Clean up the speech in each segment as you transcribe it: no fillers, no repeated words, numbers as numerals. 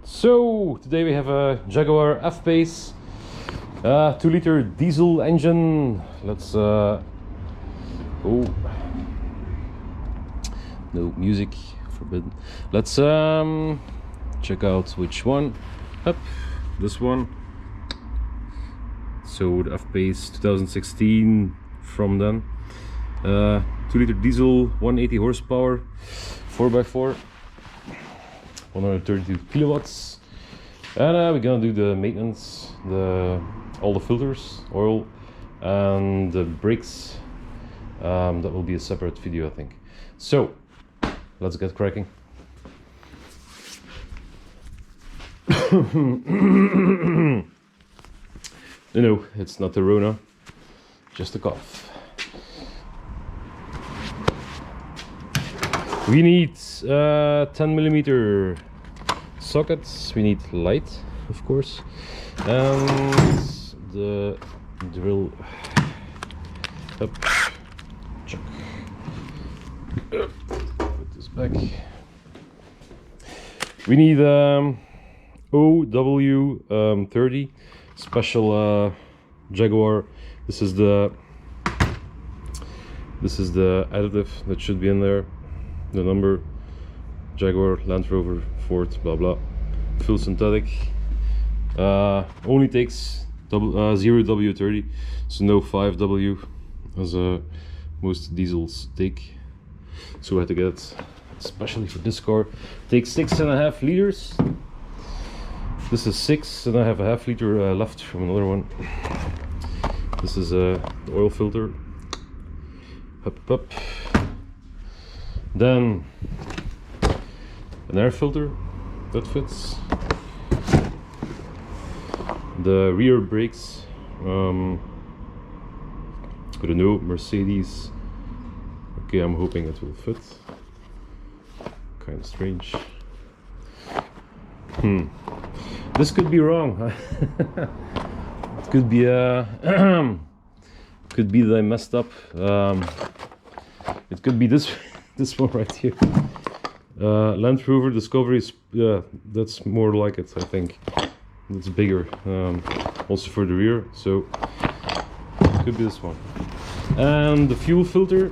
So today we have a Jaguar F-Pace 2-liter diesel engine. Let's oh, no music forbidden. Let's check out which one. Up, this one. So the F-Pace 2016 from then. 2-liter diesel, 180 horsepower, 4x4, 132 kilowatts. And we're gonna do the maintenance, all the filters, oil, and the brakes. That will be a separate video, I think. So let's get cracking. No, it's not the Rona, just a cough. We need 10mm sockets. We need light, of course, and the drill. Up, check. Put this back. We need OW30 special Jaguar. This is the additive that should be in there. The number, Jaguar, Land Rover, Ford, blah blah, full synthetic. Only takes 0W30, so no 5W as most diesels take. So we had to get it especially for this car. Takes 6.5 liters. This is 6, and I have a half liter left from another one. This is the oil filter. Up. Then an air filter that fits. The rear brakes, I don't know, Mercedes. Okay, I'm hoping it will fit. Kind of strange. This could be wrong. It could be could be that I messed up. It could be this one right here. Land Rover Discovery is, yeah, that's more like it, I think. It's bigger, also for the rear, so it could be this one. And the fuel filter,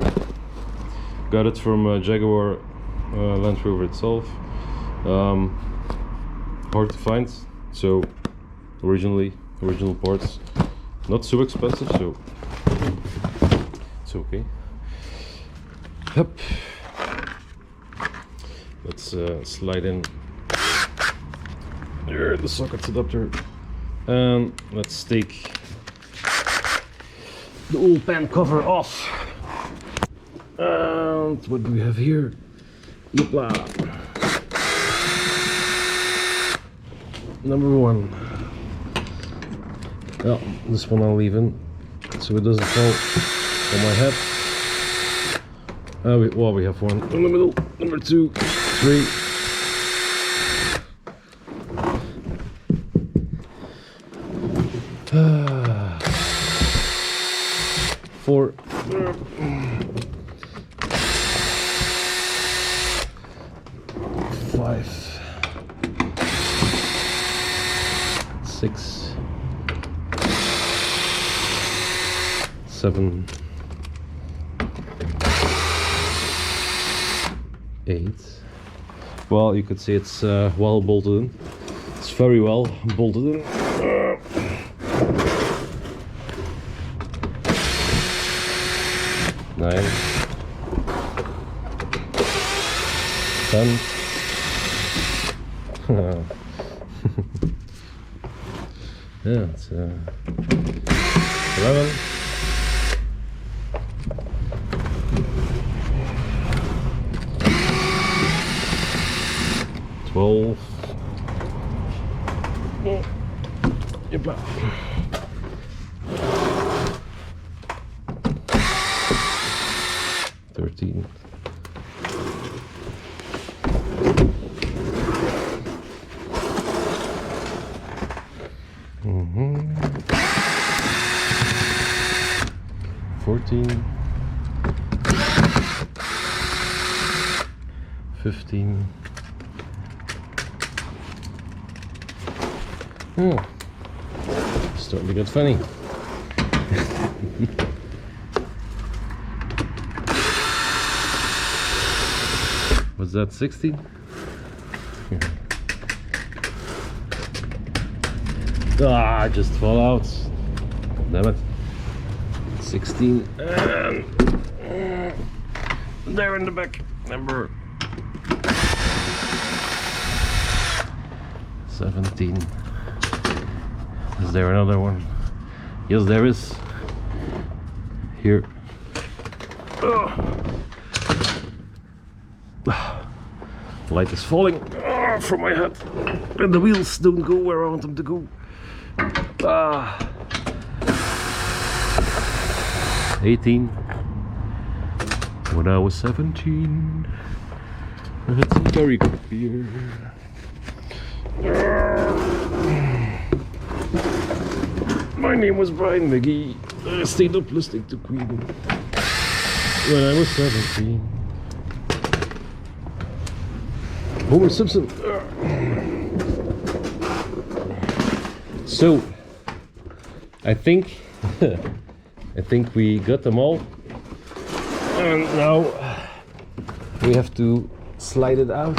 got it from Jaguar Land Rover itself. Hard to find, so original parts, not so expensive, so it's okay. Yep. Let's slide in there the socket adapter, and let's take the old pan cover off. And what do we have here? Yopla. Number one. Well, this one I'll leave in so it doesn't fall on my head. We have one in the middle. Number 2, 3. Four. 5. 6. 7. 8. Well, you could say it's well bolted in. It's very well bolted in. 9. 10. Yeah, it's 11. 12. Yep. 13. 14. 15. Oh, starting to get funny. Was that 16? Ah, I just fall out. Damn it. 16. And there in the back. Number 17. Is there another one? Yes, there is. Here. Light is falling from my head, and the wheels don't go where I want them to go. 18. When I was 17, I had some very good beer. My name was Brian McGee. I stayed up listening to Queen when I was 17. Homer Simpson. So, I think we got them all, and now we have to slide it out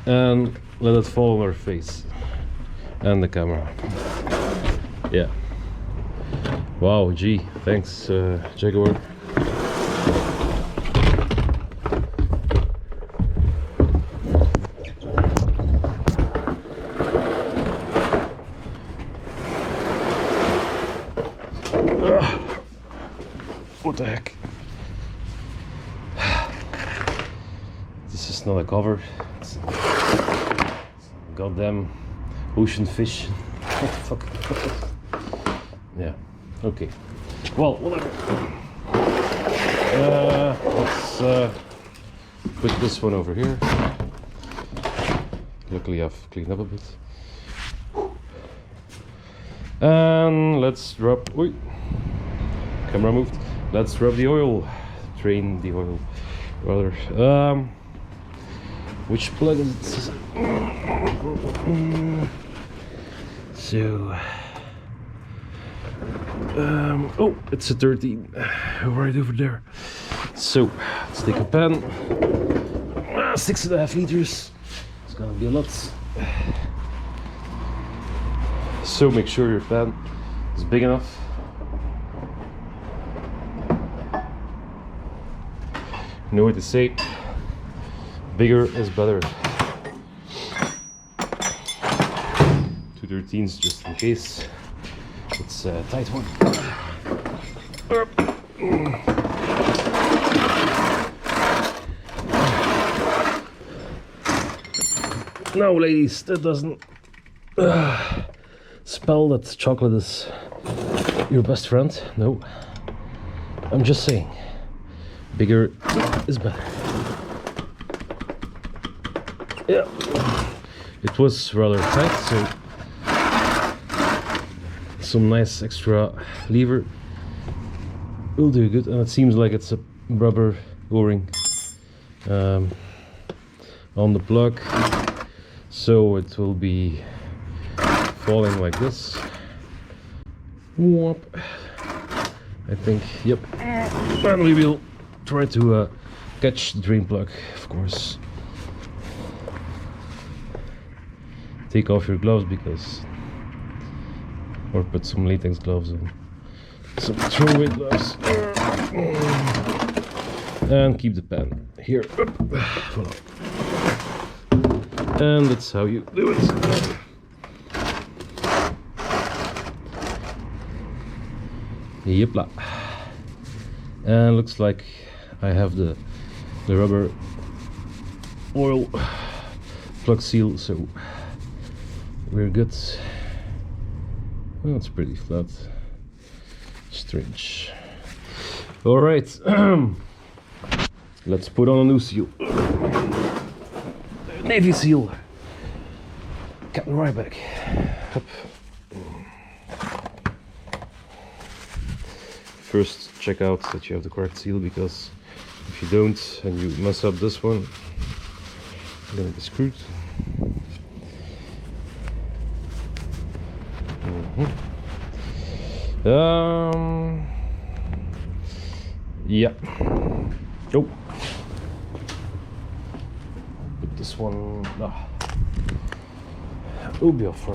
and let it fall on our face and the camera. Yeah. Wow. Gee. Thanks, Jaguar. What the heck? This is not a cover. It's goddamn ocean fish. What the fuck? Yeah. Okay. Well, whatever. Let's put this one over here. Luckily, I've cleaned up a bit. And let's drop. Oi. Camera moved. Let's rub the oil, drain the oil, rather. Which plug is it? So, oh, it's a 13, right over there. So, let's take a pan. 6.5 liters. It's gonna be a lot. So make sure your pan is big enough. You know what to say, bigger is better. 213s just in case. It's a tight one. No, ladies, that doesn't spell that chocolate is your best friend. No, I'm just saying. Bigger is better. Yeah, it was rather tight, so some nice extra lever will do good. And it seems like it's a rubber o-ring on the plug, so it will be falling like this. Whoop. I think, yep. And we will try to catch the drain plug, of course. Take off your gloves or put some latex gloves on, some throwaway gloves, and keep the pan here. Voila. And that's how you do it. Yepla. And looks like I have the rubber oil plug seal, so we're good. Well, it's pretty flat. Strange. All right, let's put on a new seal. Navy seal. Captain Ryback. Up. First, check out that you have the correct seal, because If you don't and you mess up this one, you're gonna be screwed. Yeah. Oh. Put this one. Will be off for.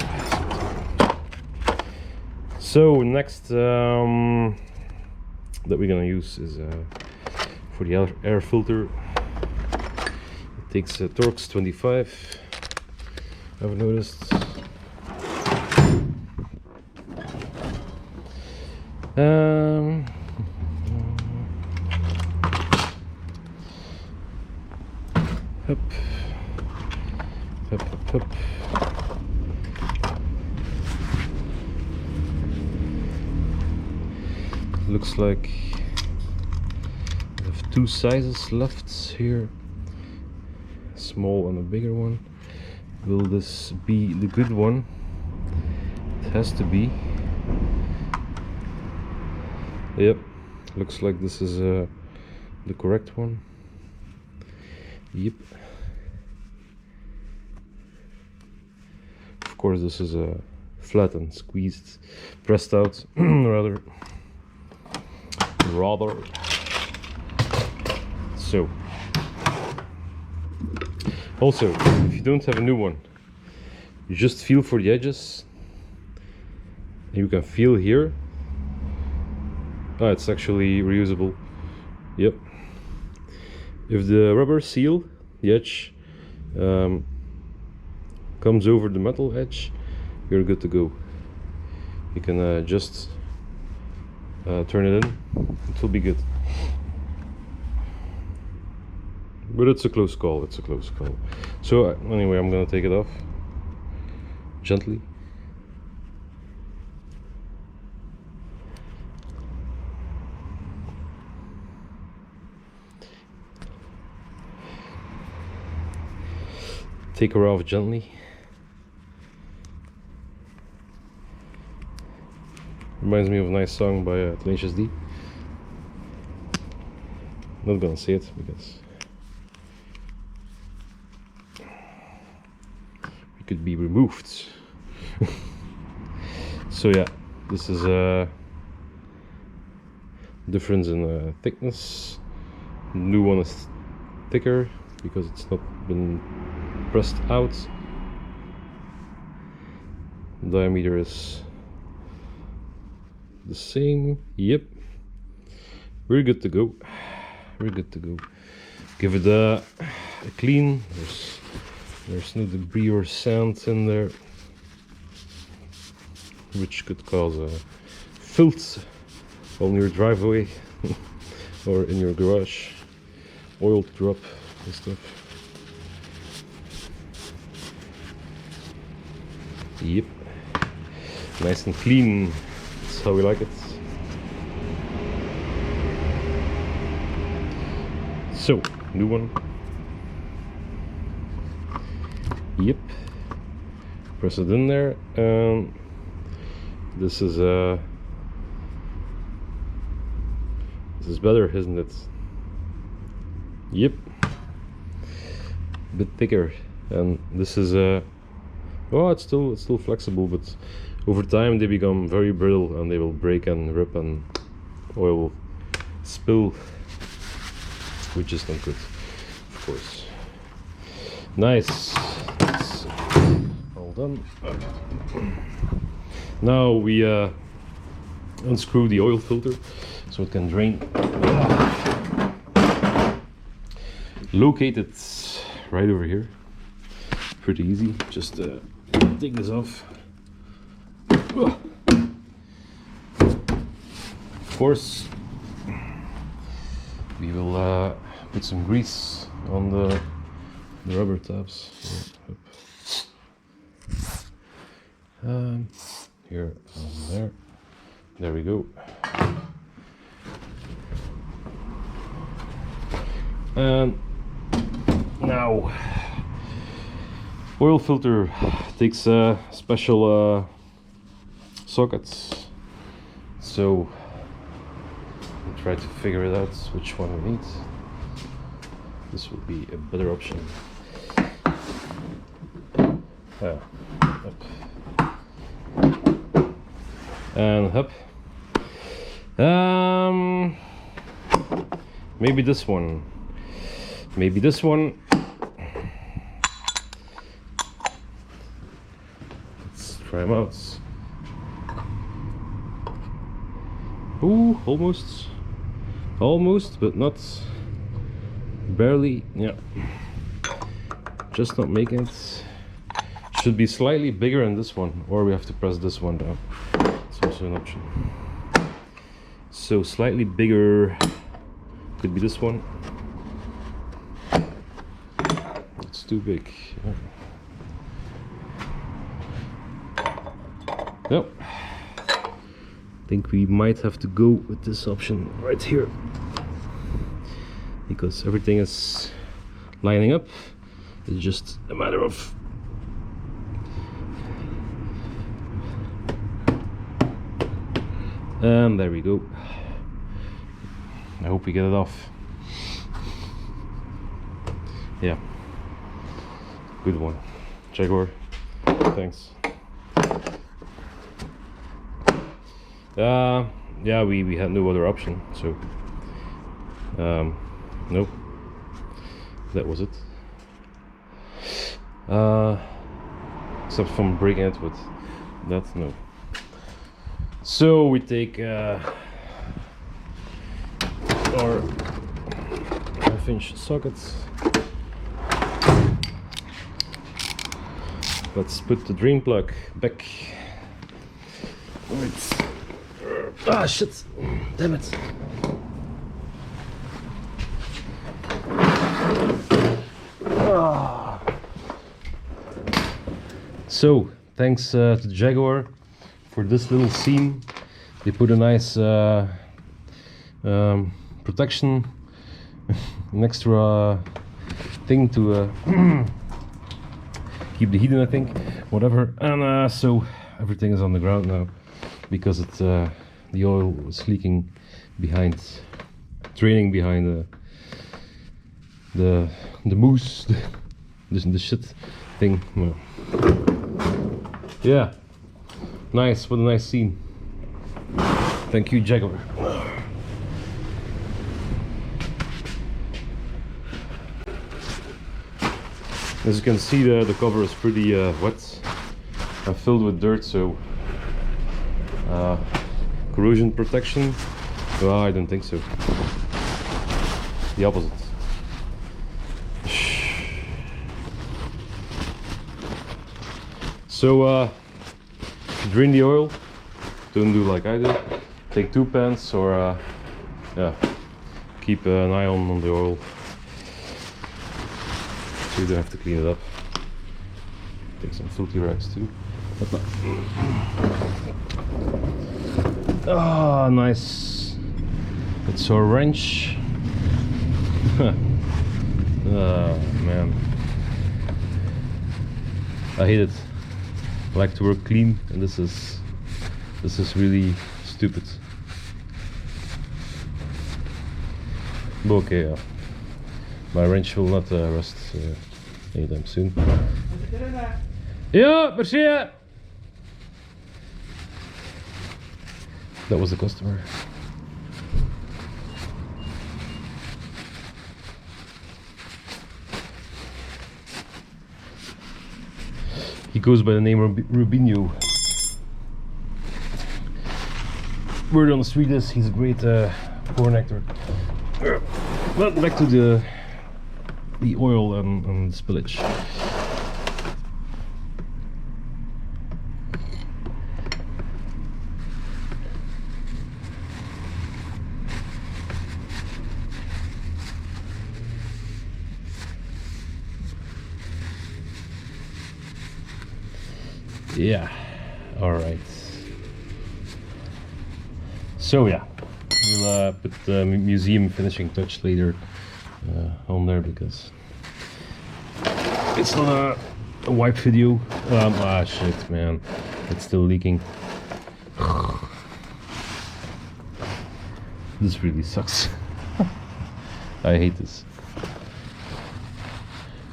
So next that we're gonna use is for the air filter. It takes Torx 25. I've noticed. Hup, hup, hup, hup. Looks like I have two sizes left here, a small and a bigger one. Will this be the good one? It has to be. Yep, looks like this is the correct one. Yep. Of course, this is a flattened, squeezed, pressed out, rather. So, also, if you don't have a new one, you just feel for the edges. You can feel here. It's actually reusable. Yep. If the rubber seal, the edge, comes over the metal edge, you're good to go. You can just turn it in. It will be good. But it's a close call. It's a close call. So anyway, I'm gonna take it off gently. Take her off gently. Reminds me of a nice song by Tenacious D. Not gonna say it because it could be removed. So yeah, this is a difference in thickness. The new one is thicker because it's not been pressed out. The diameter is the same. Yep, we're good to go. We're good to go. Give it a clean. There's no debris or sand in there, which could cause a filth on your driveway or in your garage. Oil to drop and stuff. Yep, nice and clean. That's how we like it. So, new one. Yep, press it in there. This is better, isn't it? Yep, a bit thicker, and this is well, it's still flexible, but over time they become very brittle and they will break and rip and oil will spill, which is not good, of course. Nice. That's all done. Now we unscrew the oil filter so it can drain. Locate it right over here. Pretty easy. Just take this off. Of course, we will put some grease on the rubber tabs. Here and there. There we go. And now, oil filter takes special sockets, so we'll try to figure it out which one we need. this will be a better option. Up. And up. Maybe this one. Maybe this one. Let's try them out. Ooh, almost. Almost, but not. Barely. Yeah. Just not making it. Should be slightly bigger in this one, or we have to press this one down. It's also an option. So slightly bigger. Could be this one. It's too big. Nope. I think we might have to go with this option right here, because everything is lining up. It's just a matter of and there we go. I hope we get it off. Yeah, good one, Jaguar. Thanks. Yeah, we had no other option, so nope, that was it. Except from breaking it with that, no. So we take our 1/2-inch sockets. Let's put the drain plug back. Right. Ah, shit! Damn it! Ah. So, thanks to Jaguar for this little seam. They put a nice protection, an extra thing to keep the heat in, I think, whatever. And so everything is on the ground now, because it's the oil was leaking behind, draining behind the mousse, the shit thing. Yeah, nice. What a nice scene. Thank you, Jaguar. As you can see, the cover is pretty wet and filled with dirt, so corrosion protection? Well, I don't think so. The opposite. So drain the oil. Don't do like I do. Take 2 pans, or yeah, keep an eye on the oil, so you don't have to clean it up. Take some filthy rags too. Ah, nice. It's a wrench. Oh man, I hate it. I like to work clean, and this is really stupid. But okay, my wrench will not rust anytime soon. Yeah, merci. That was the customer. He goes by the name Rubinho. Word on the street is he's a great porn actor. But back to the oil and spillage. Yeah, all right. So yeah, we'll put the museum finishing touch later on there, because it's not a wipe video. Ah shit, man, it's still leaking. This really sucks. I hate this.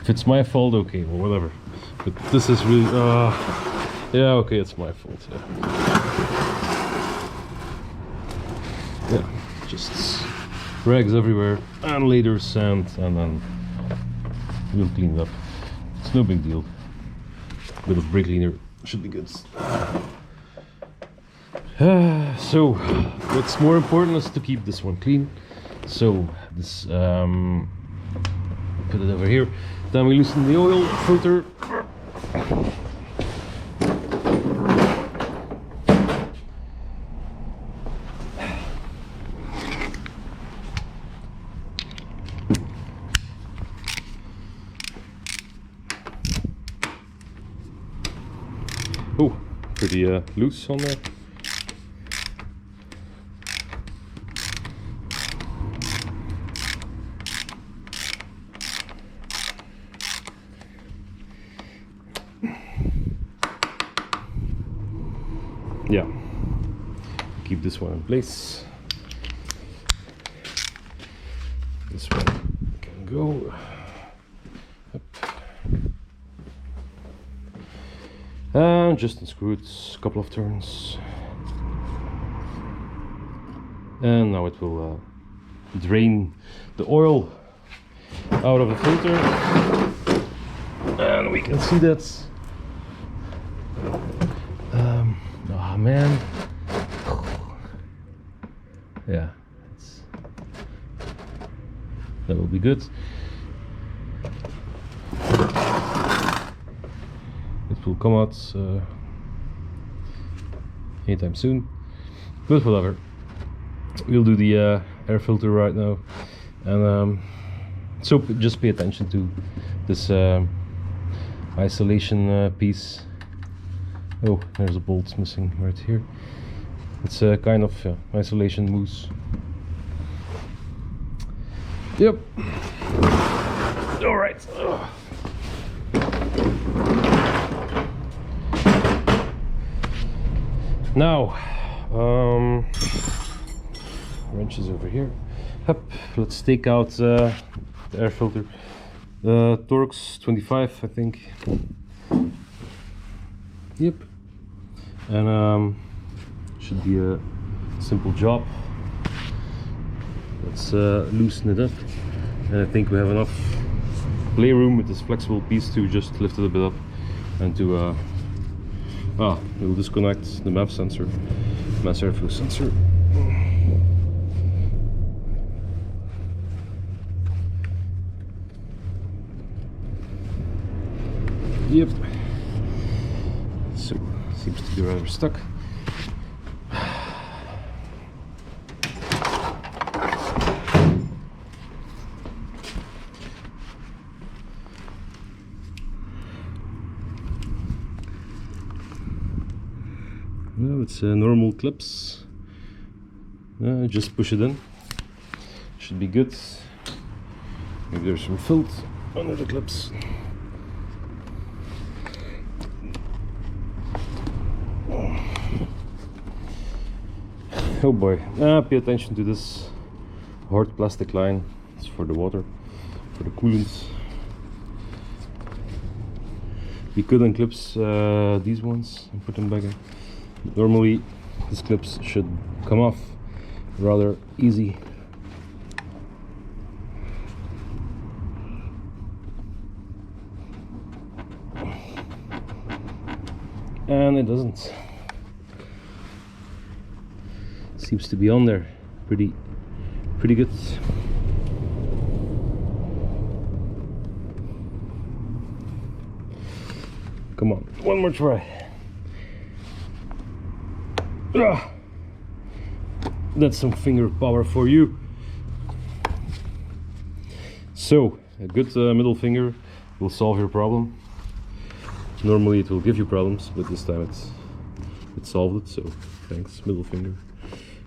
If it's my fault, okay, well, whatever. But this is really, yeah, okay, it's my fault. Yeah, just rags everywhere, and later sand, and then we'll clean it up. It's no big deal. A bit of brake cleaner should be good. So, what's more important is to keep this one clean. So, this, put it over here. Then we loosen the oil filter. Oh, pretty loose on there. Yeah, keep this one in place. This one can go up. And just unscrew it a couple of turns. And now it will drain the oil out of the filter. And we can see that. Oh man. Yeah, that will be good. It will come out anytime soon, but whatever. We'll do the air filter right now, and so just pay attention to this isolation piece. Oh, there's a bolt missing right here. It's a kind of isolation mousse. Yep. All right. Now, wrenches over here. Yep. Let's take out the air filter. Torx 25, I think. Yep. And should be a simple job. Let's loosen it up, and I think we have enough playroom with this flexible piece to just lift it a bit up and to we'll disconnect the mass airflow sensor. Yep. So seems to be rather stuck. No, it's normal clips. Just push it in. Should be good. Maybe there's some filth under the clips. Oh boy. Pay attention to this hard plastic line. It's for the water, for the coolant. We could unclips these ones and put them back in. Normally these clips should come off rather easy. And it doesn't. Seems to be on there pretty good. Come on, one more try. That's some finger power for you. So a good middle finger will solve your problem. Normally it will give you problems, but this time it solved it, so thanks, middle finger.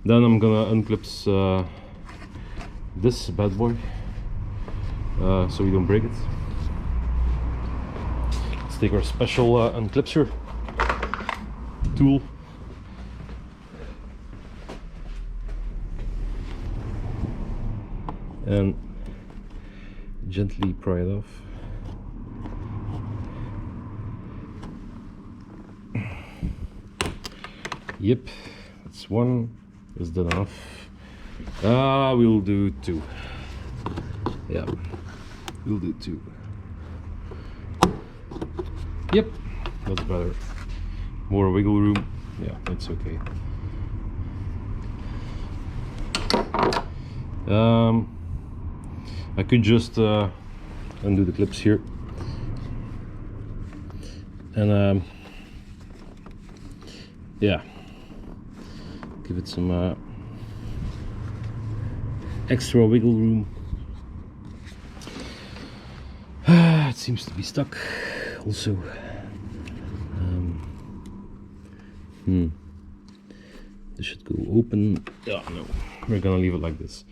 Then I'm gonna unclips this bad boy so we don't break it. Let's take our special unclipser tool. And gently pry it off. Yep, that's one. Is that enough? We'll do two. Yeah, we'll do two. Yep, that's better. More wiggle room. Yeah, it's okay. I could just undo the clips here and yeah, give it some extra wiggle room. It seems to be stuck also. This should go open. Yeah, no, we're gonna leave it like this.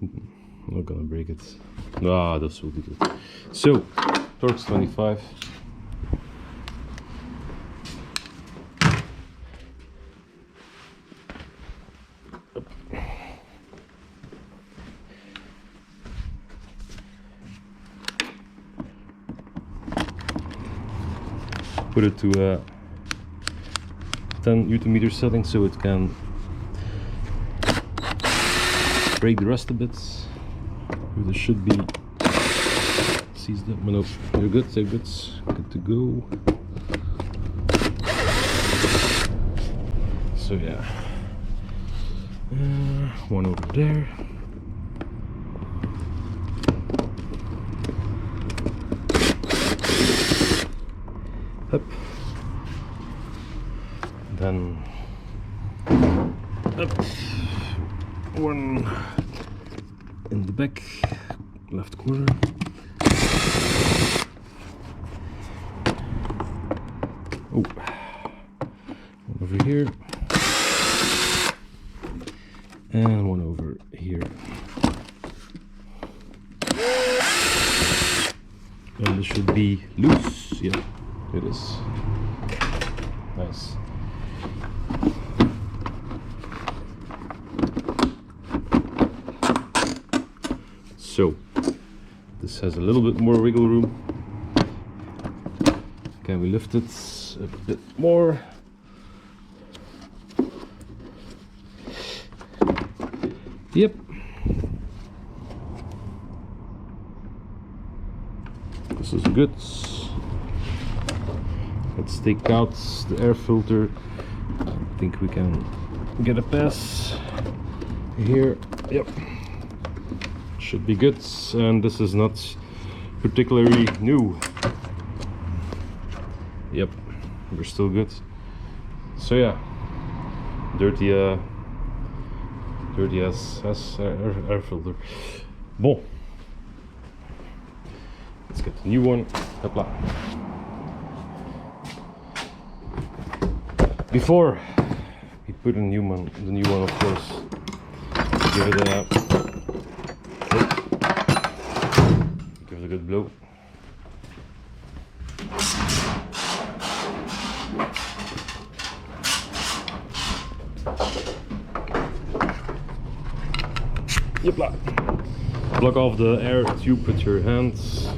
I'm not gonna break it. This will be good. So, Torx 25. Put it to a 10 Newton meter setting so it can break the rust a bit. This should be seized up. No, they're good, they're good. Good to go. So yeah, one over there. Up. Then up. One in the back, left corner. Oh, one over here. And one over here. And this should be loose. Yeah, it is. Nice. So, this has a little bit more wiggle room. Can we lift it a bit more? Yep. This is good. Let's take out the air filter. I think we can get a pass here. Yep. Should be good, and this is not particularly new. Yep, we're still good. So yeah, dirty ass air filter. Bon, let's get the new one. Hopla. Before we put the new one, of course, give it a good blow. Yepla. Block off the air tube with your hands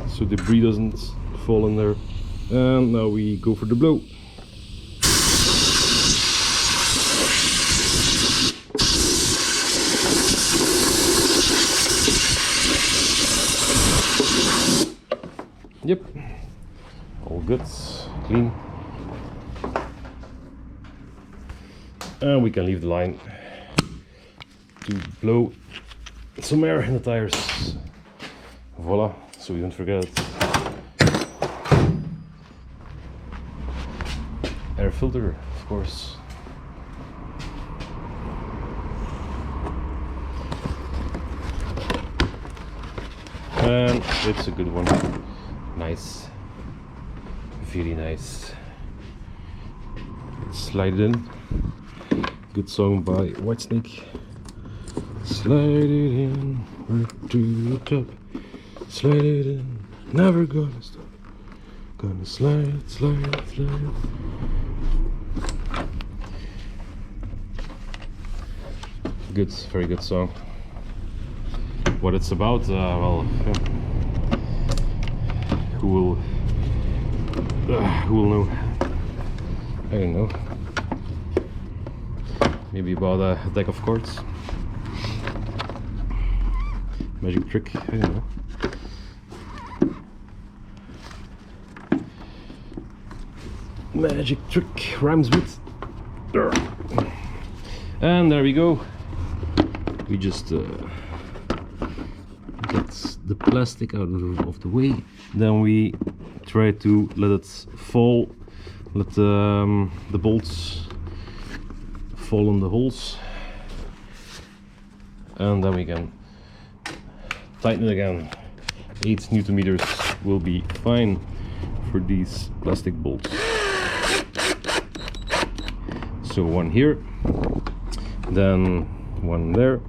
so debris doesn't fall in there. And now we go for the blow. Yep, all good, clean. And we can leave the line to blow some air in the tires. Voila, so we don't forget it. Air filter, of course. And it's a good one. Nice, very nice. Slide it in. Good song by Whitesnake. Slide it in, right to the top. Slide it in, never gonna stop. Gonna slide, slide, slide. Good, very good song. What it's about, well, yeah. Who will know? I don't know. maybe about a deck of cards. Magic trick, I don't know. Magic trick rhymes with. And there we go. We just get the plastic out of the way. Then we try to let it fall. Let the bolts fall on the holes. And then we can tighten it again. 8 Newton meters will be fine for these plastic bolts. So one here, then one there.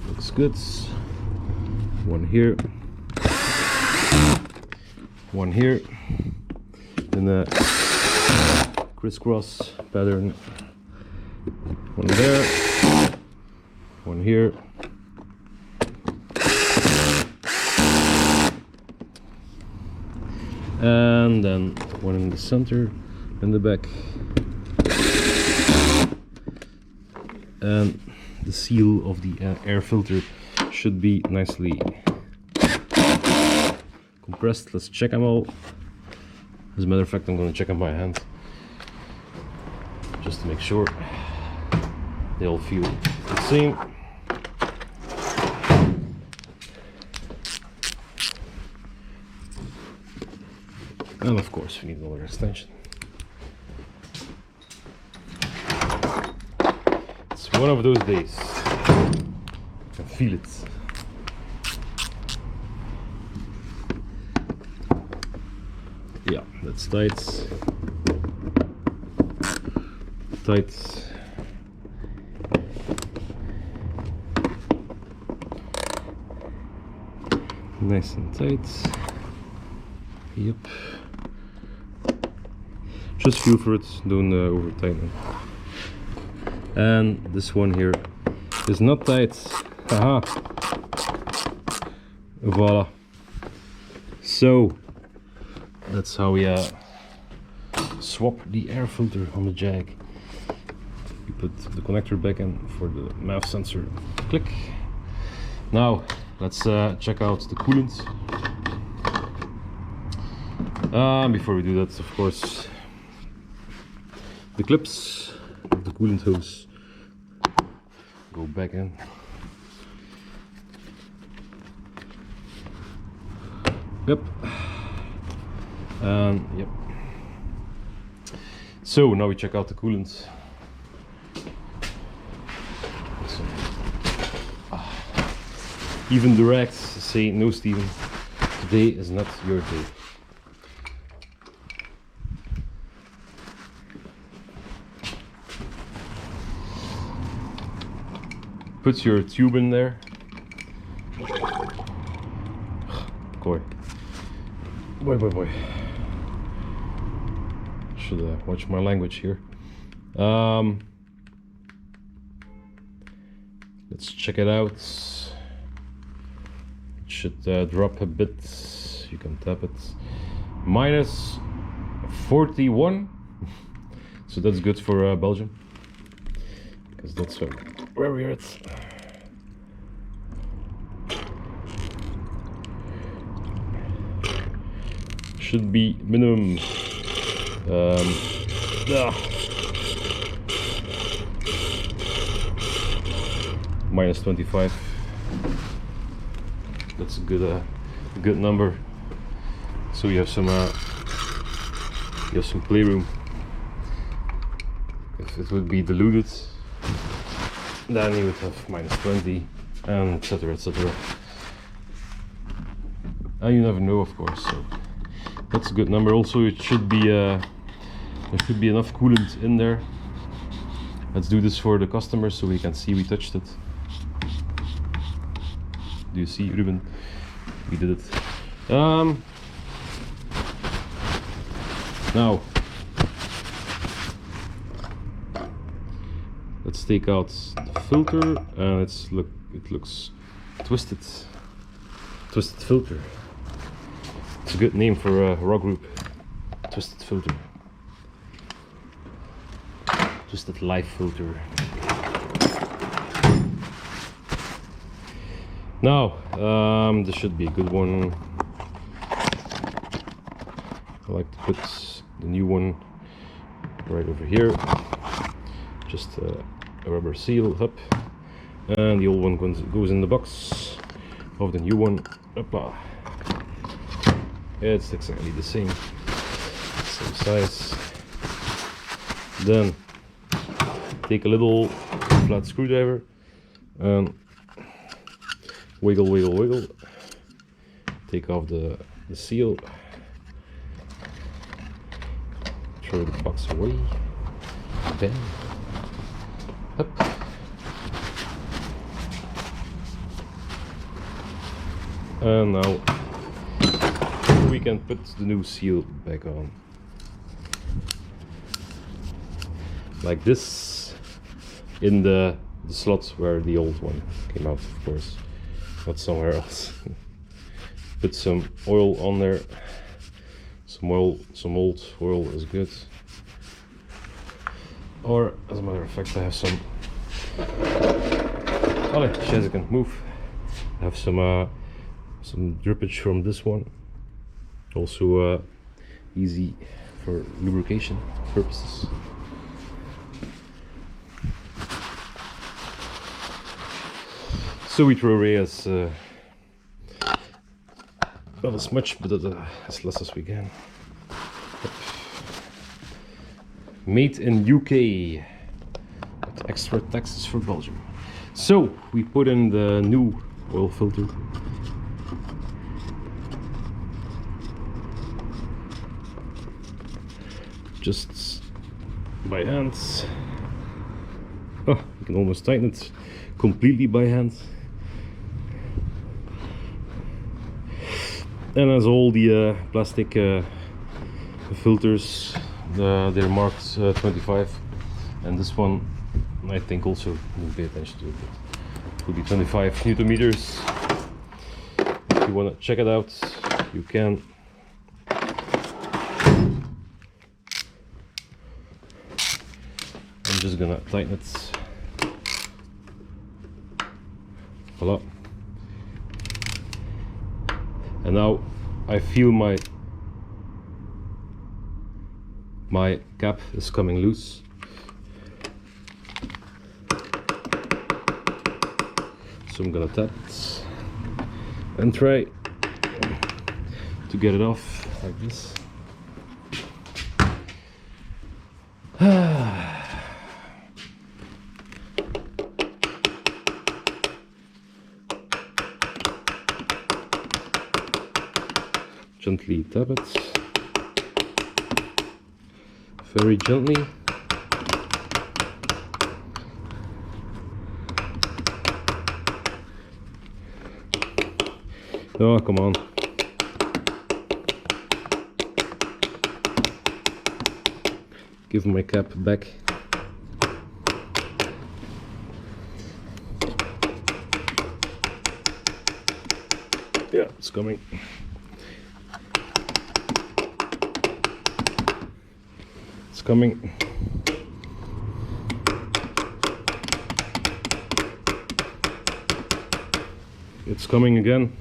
Looks good. One here, one here, in a crisscross pattern. One there, one here, and then one in the center, in the back, and the seal of the air filter should be nicely compressed. Let's check them all. As a matter of fact, I'm going to check them by hand just to make sure they all feel the same. And of course we need another extension. It's one of those days. I can feel it. Yeah, that's tight. Tight. Nice and tight. Yep. Just feel for it, don't over tighten. And this one here is not tight. Haha. Voila. So that's how we swap the air filter on the Jag. You put the connector back in for the MAF sensor. Click. Now let's check out the coolant. Before we do that, of course, the clips of the coolant hose go back in. Yep. Yep. So now we check out the coolant. Even the rags say, no Steven, today is not your day. Put your tube in there. Boy. Boy. Should watch my language here. Let's check it out. It should drop a bit. You can tap it. Minus 41. So that's good for Belgium, because that's where we are at. Should be minimum minus 25. That's a good number. So you have some playroom. If it would be diluted, then you would have minus 20, and etc, etc. And you never know, of course. So that's a good number. Also, it should be there should be enough coolant in there. Let's do this for the customer so we can see we touched it. Do you see, Ruben? We did it. Now let's take out the filter, and it looks twisted filter. It's a good name for a raw group. Twisted filter. just that live filter. Now, this should be a good one. I like to put the new one right over here. Just a rubber seal up, and the old one goes in the box of the new one. Opa. It's exactly the same size. Then take a little flat screwdriver and wiggle, wiggle, wiggle. Take off the seal. Throw the box away. Then up. And now we can put the new seal back on. Like this, in the slot where the old one came out, of course, not somewhere else. Put some oil on there. Some old oil is good. Or, as a matter of fact, I have some. Allee, Jessica, move. I have some drippage from this one. Also easy for lubrication purposes. So we throw away as not as much, but as less as we can. Made in UK, with extra taxes for Belgium. So we put in the new oil filter. Just by hand. Oh, you can almost tighten it completely by hand. And as all the plastic filters, they're marked 25, and this one I think also will pay attention to it. It will be 25 Newton meters. If you want to check it out, you can. I'm just gonna tighten it. Voila. And now I feel my cap is coming loose. So I'm gonna tap it and try to get it off like this. Gently tap it, very gently. Oh, come on. Give my cap back. Yeah, it's coming. It's coming. It's coming again.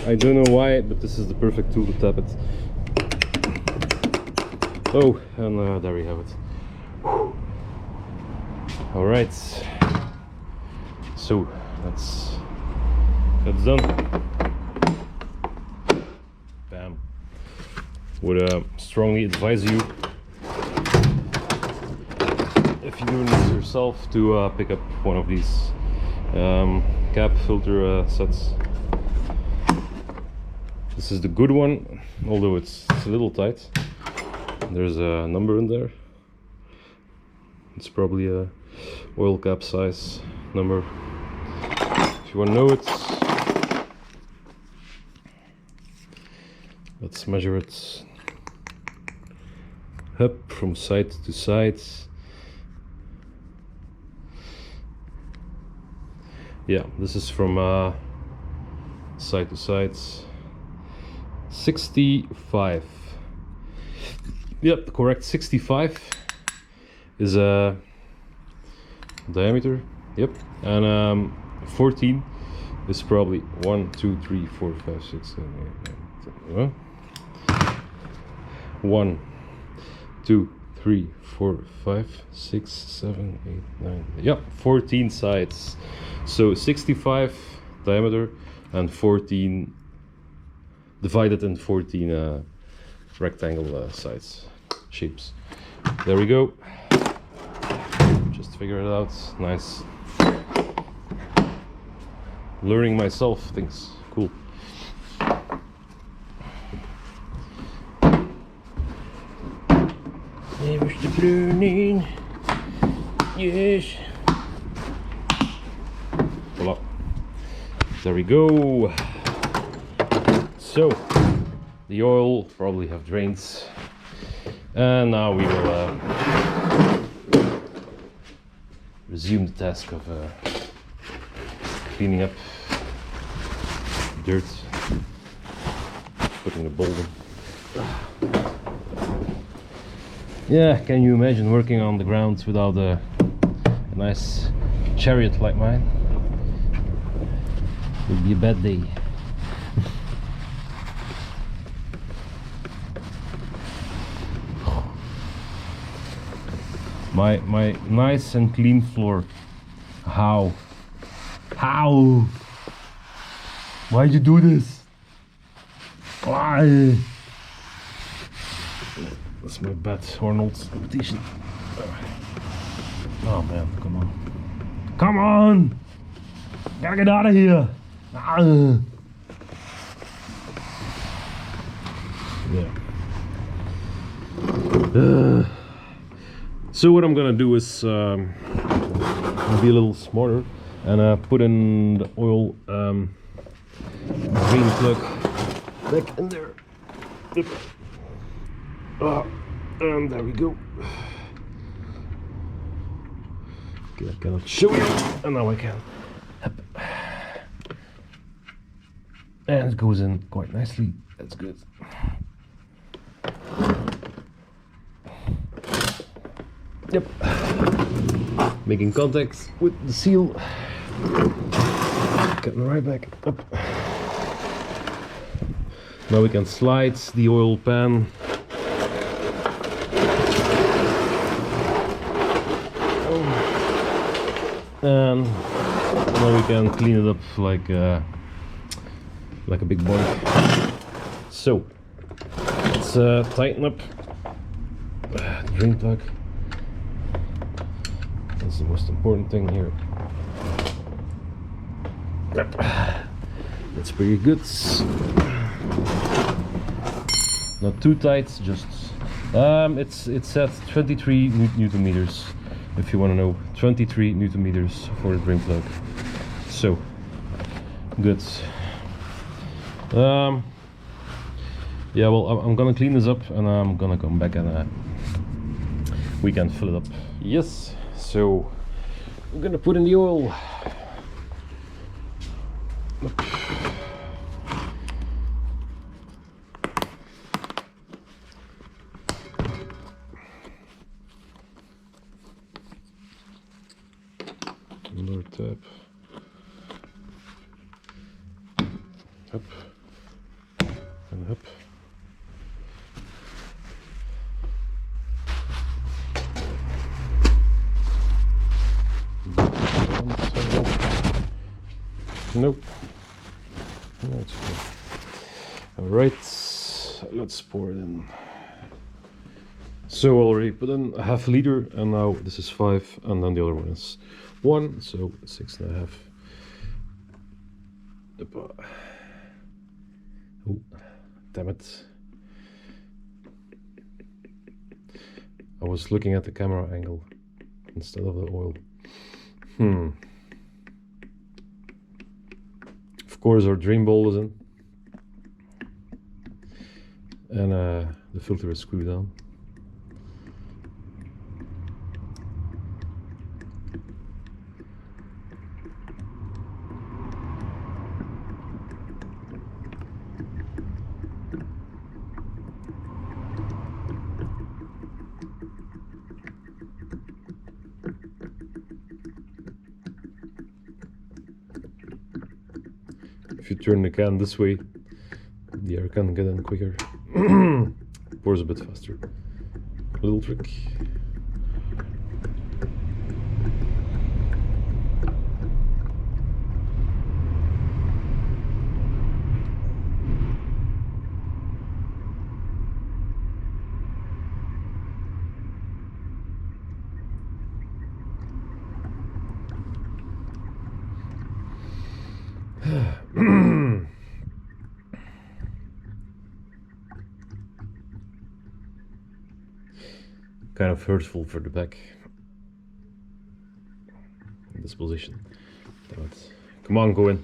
I don't know why, but this is the perfect tool to tap it. Oh, and there we have it. All right. So that's done. Bam. Would strongly advise you, if you're doing this yourself, to pick up one of these cap filter sets. This is the good one, although it's a little tight. There's a number in there. It's probably a oil cap size number. If you want to know it, let's measure it up from side to side. Yeah, this is from side to sides. 65. Yep, correct. 65 is a diameter. Yep, and 14 is probably 1, 2, 3, 4, 5, 6, 7, 8, 9, 10. 1, 2, 3, 4, 5, 6, 7, 8, 9. Yeah, 14 sides. So 65 diameter and 14 divided in 14 rectangle sides shapes. There we go. Just figure it out. Nice. Learning myself things. Cool. There's the learning. Yes. Voila. There we go. So the oil probably have drains, and now we will resume the task of cleaning up dirt, putting the bowl in. Yeah, can you imagine working on the ground without a nice chariot like mine? It would be a bad day. My nice and clean floor. How? How? Why'd you do this? Why? That's my bad Arnold's repetition. Oh man, come on. Come on! Gotta get out of here! Yeah. So what I'm gonna do is be a little smarter and put in the oil green plug back in there. Yep. And there we go. Okay, I cannot show you, and now I can. And it goes in quite nicely. That's good. Yep. Making contact with the seal. Getting right back up. Now we can slide the oil pan. And now we can clean it up like a big boy. So let's tighten up the drain plug. That's the most important thing here. That's pretty good. Not too tight, just it's at 23 Newton meters. If you want to know, 23 Newton meters for the drain plug. So good. Yeah, well, I'm gonna clean this up and I'm gonna come back and we can fill it up. Yes, so I'm gonna put in the oil. Another tap. Up and up. Nope. No, it's okay. All right, let's pour it in. So already put in a half liter, and now this is 5, and then the other one is 1, so 6.5. Oh, damn it. I was looking at the camera angle instead of the oil. Of course, our drain bowl is in, and the filter is screwed down. if you turn the can this way, the air can get in quicker. Pours a bit faster. Little trick. Kind of hurtful for the back in this position. But come on, go in.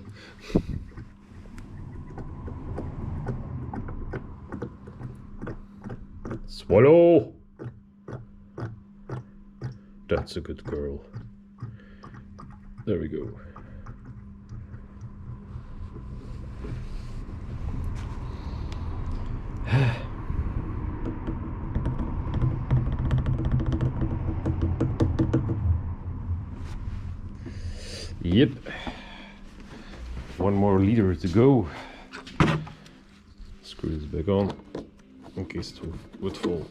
Swallow. That's a good girl. There we go. Yep. One more liter to go. Screw this back on in case it would fall.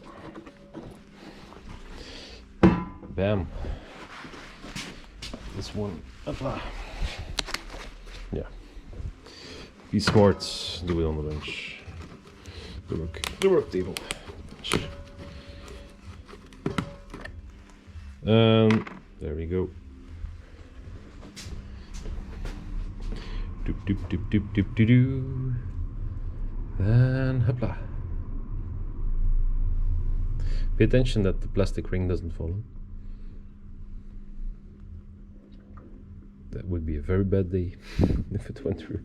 Bam. This one. Yeah. Be smart. Do it on the bench. The work table. There we go. Doop doop doop doop doop doo doo. And hopla. Pay attention that the plastic ring doesn't fall in. That would be a very bad day if it went through.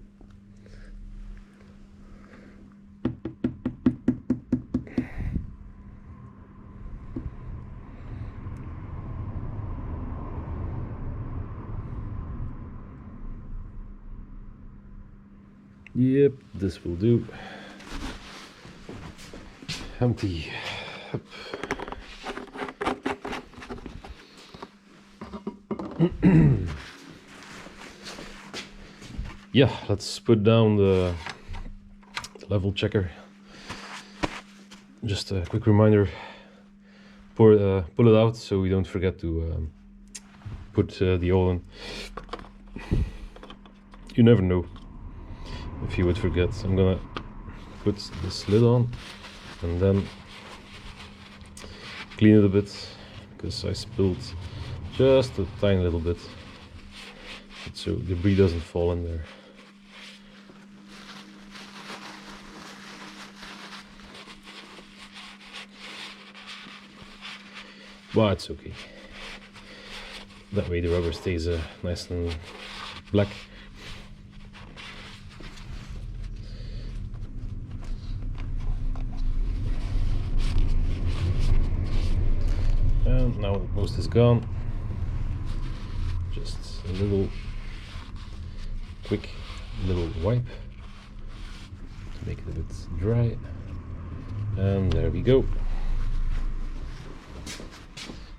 Yep, this will do. Empty. Up. Yeah, let's put down the level checker. Just a quick reminder, pull it out so we don't forget to put the oil in. You never know if you would forget. I'm gonna put this lid on and then clean it a bit because I spilled just a tiny little bit, so debris doesn't fall in there. But it's okay. That way the rubber stays nice and black. And now most is gone. Just a little quick little wipe to make it a bit dry. And there we go.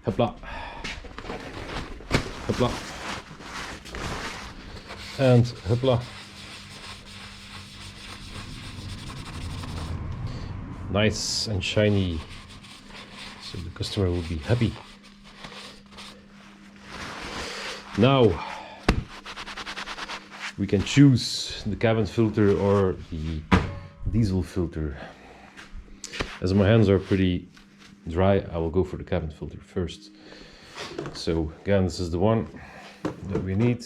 Hopla. Hopla. And hopla. Nice and shiny, so the customer will be happy. Now we can choose the cabin filter or the diesel filter. As my hands are pretty dry, I will go for the cabin filter first. So again, this is the one that we need.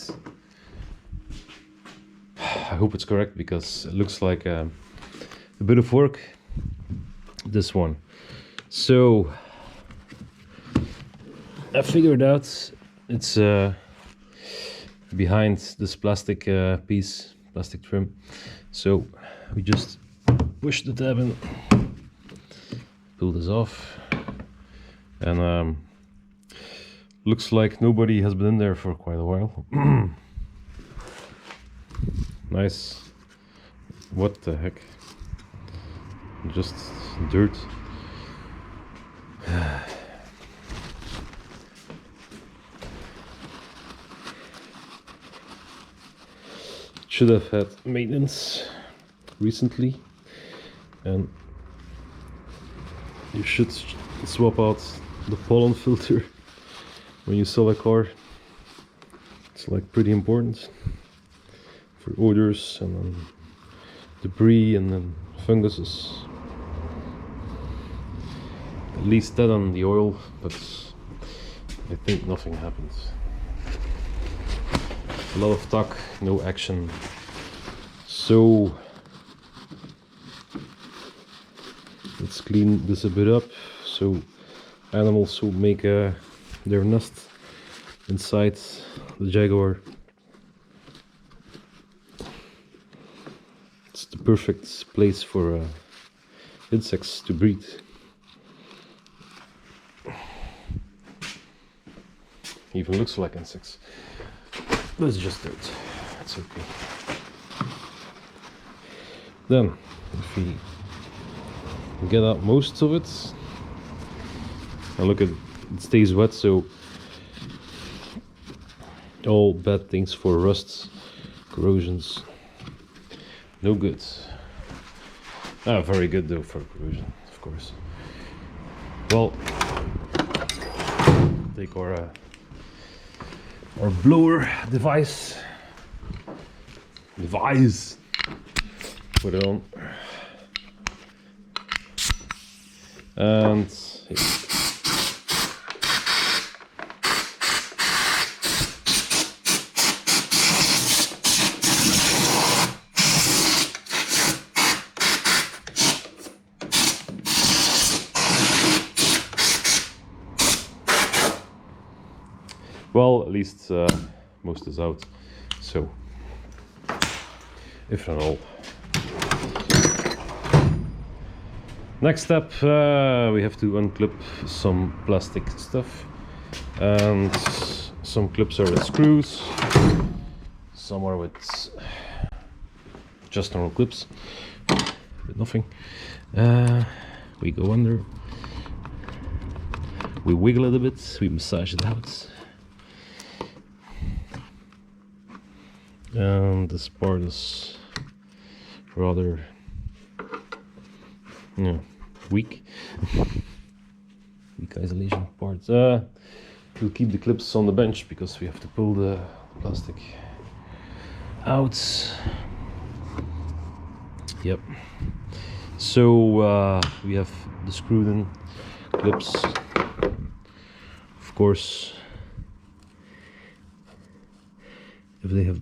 I hope it's correct because it looks like a bit of work, this one. So I figured out it's behind this plastic piece, plastic trim. So we just push the tab in, pull this off, and looks like nobody has been in there for quite a while. Nice. What the heck? Just dirt. should have had maintenance recently, and you should swap out the pollen filter when you sell a car. It's like pretty important for odors and then debris and then funguses. At least that on the oil, but I think nothing happens. A lot of talk, no action. So let's clean this a bit up so animals will make their nest inside the Jaguar. It's the perfect place for insects to breed. Even looks like insects. But it's just dirt. It's okay. Then, if we get out most of it, and look at it, it stays wet, so all bad things for rust, corrosions, no good. Very good though for corrosion, of course. Well, take our blower device, put it on, and well, at least most is out, so if not all. Next step, we have to unclip some plastic stuff, and some clips are with screws, some are with just normal clips, with nothing. We go under, we wiggle it a bit, we massage it out. And this part is rather weak. Weak isolation part. We'll keep the clips on the bench because we have to pull the plastic out. Yep. So we have the screwed in clips. Of course, if they have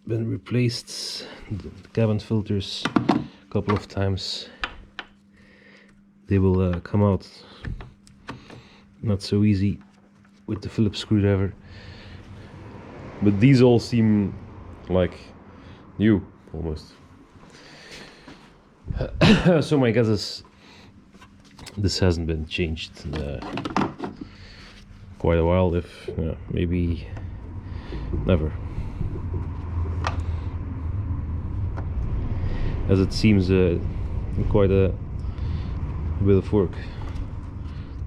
been replaced, the cabin filters a couple of times, they will come out. Not so easy with the Phillips screwdriver, but these all seem like new almost. So my guess is this hasn't been changed in quite a while, if maybe never. As it seems quite a bit of work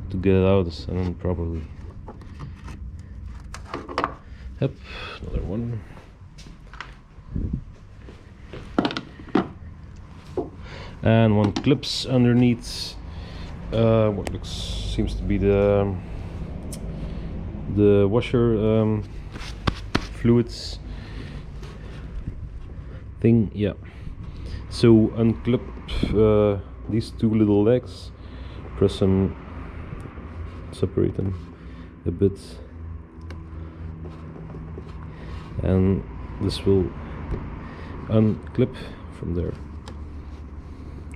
to get it out and then properly. Yep, another one. And one clips underneath what seems to be the washer fluids thing. Yeah. So unclip these two little legs, press them, separate them a bit, and this will unclip from there.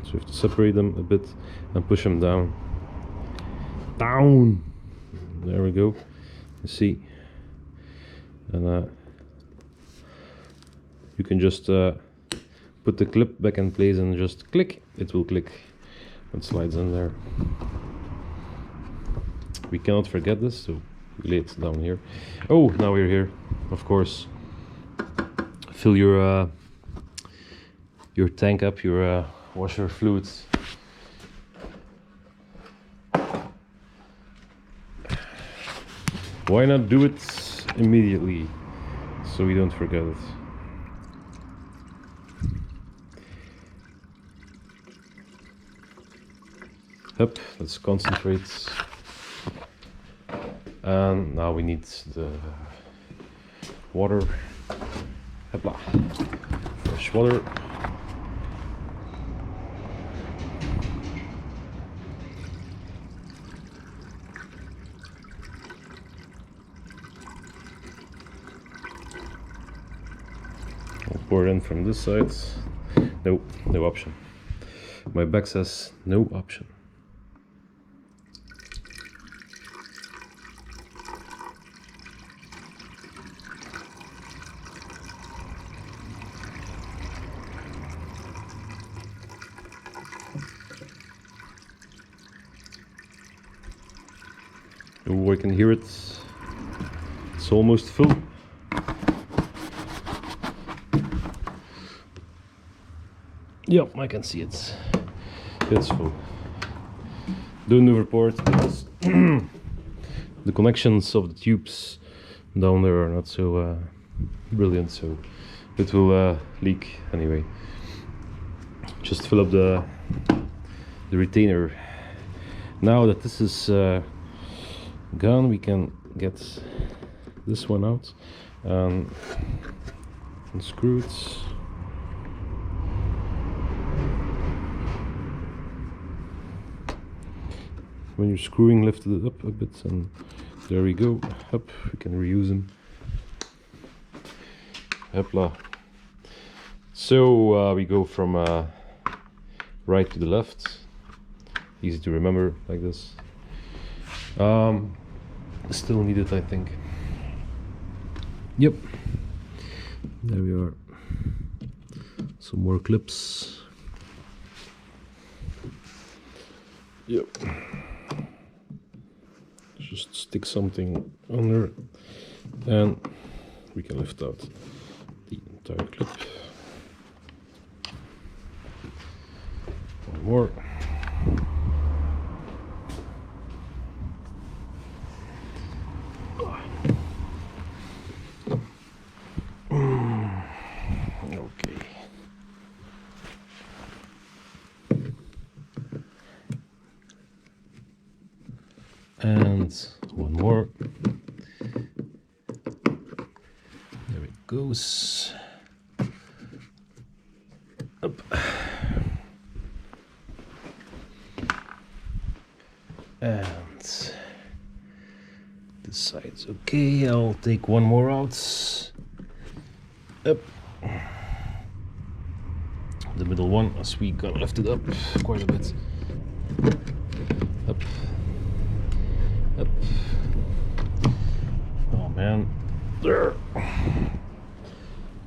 So you have to separate them a bit and push them down. There we go. You see, and you can just put the clip back in place and just click. It will click. It slides in there. We cannot forget this, so we lay it down here. Oh, now we're here. Of course, fill your tank up, your washer fluids. Why not do it immediately so we don't forget it? Yep, let's concentrate. And now we need the water. Hopla. Fresh water. I'll pour it in from this side. No, no option. My bag says no option. Oh, I can hear it. It's almost full. Yep, I can see it. It's full. Don't overpour it because the connections of the tubes down there are not so brilliant, so it will leak anyway. Just fill up the retainer. Now that this is gone, we can get this one out and unscrew it. When you're screwing, lift it up a bit, and there we go. Up, we can reuse them. Hopla. So we go from right to the left. Easy to remember like this. Still needed, I think. Yep. There we are. Some more clips. Yep. Just stick something under and we can lift out the entire clip. One more. Okay. And one more. There it goes. Up. And this side's okay. I'll take one more out. Up. The middle one, as we gonna lift it up quite a bit. Up. Up. Oh man. There.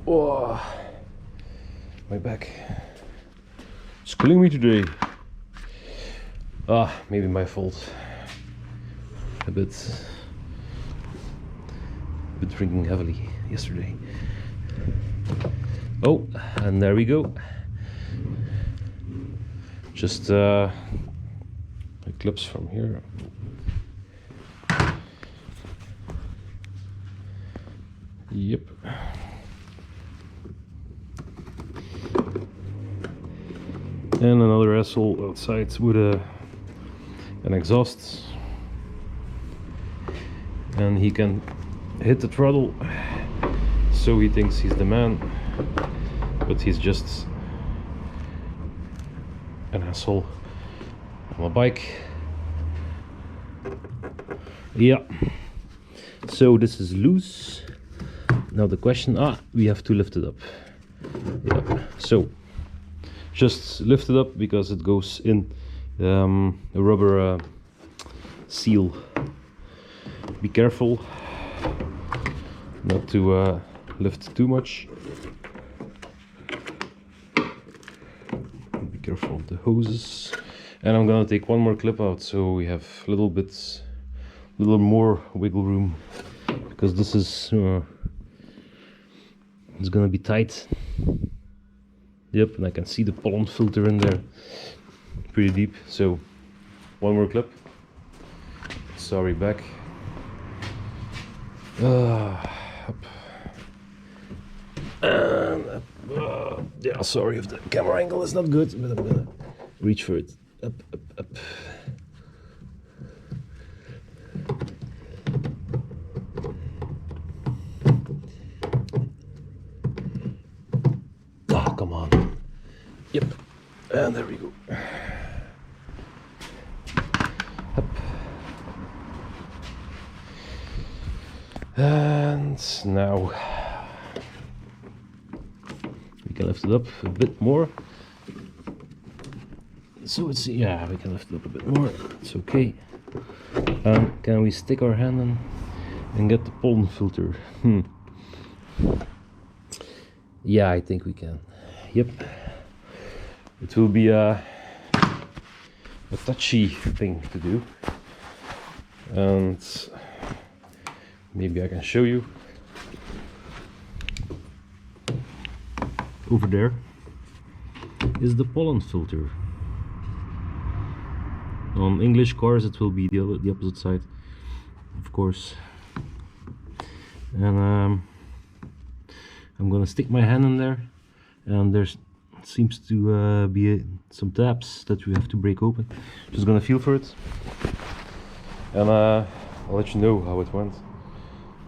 Oh. My back. It's killing me today. Ah, maybe my fault. A bit drinking heavily yesterday. Oh, and there we go. Just the clips from here. Yep. And another asshole outside with an exhaust, and he can hit the throttle, so he thinks he's the man, but he's just an asshole on a bike. Yeah, so this is loose. Now the question, we have to lift it up. Yeah, so just lift it up because it goes in a rubber seal. Be careful not to lift too much. Be careful of the hoses. And I'm gonna take one more clip out so we have a little more wiggle room, because this is it's gonna be tight. Yep, and I can see the pollen filter in there pretty deep. So one more clip. Sorry, back. Up. And up. Yeah, sorry if the camera angle is not good, but I'm gonna reach for it. Up, up, up. come on. Yep, and there we go. Up. And now we can lift it up a bit more. So it's, yeah, we can lift it up a bit more, it's okay. Can we stick our hand in and get the pollen filter? Yeah, I think we can. Yep. It will be a touchy thing to do. And maybe I can show you. Over there is the pollen filter. On English cars it will be the opposite side, of course. And I'm gonna stick my hand in there, and there seems to be some tabs that we have to break open. Just gonna feel for it, and I'll let you know how it went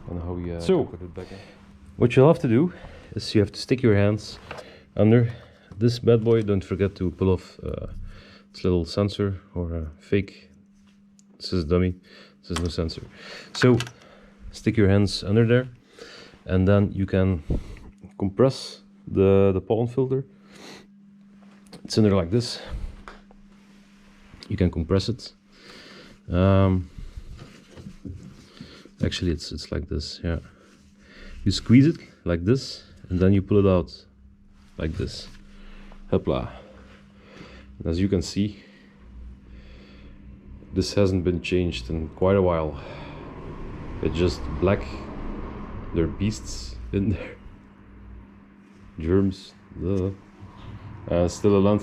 and how we put it back in. What you'll have to do is you have to stick your hands under this bad boy. Don't forget to pull off this little sensor or a fake. This is dummy. This is no sensor. So stick your hands under there, and then you can compress the pollen filter. It's in there like this. You can compress it. Actually, it's like this. Yeah. You squeeze it like this, and then you pull it out like this. Hopla. As you can see, this hasn't been changed in quite a while. It's just black. There are beasts in there. Germs. Still a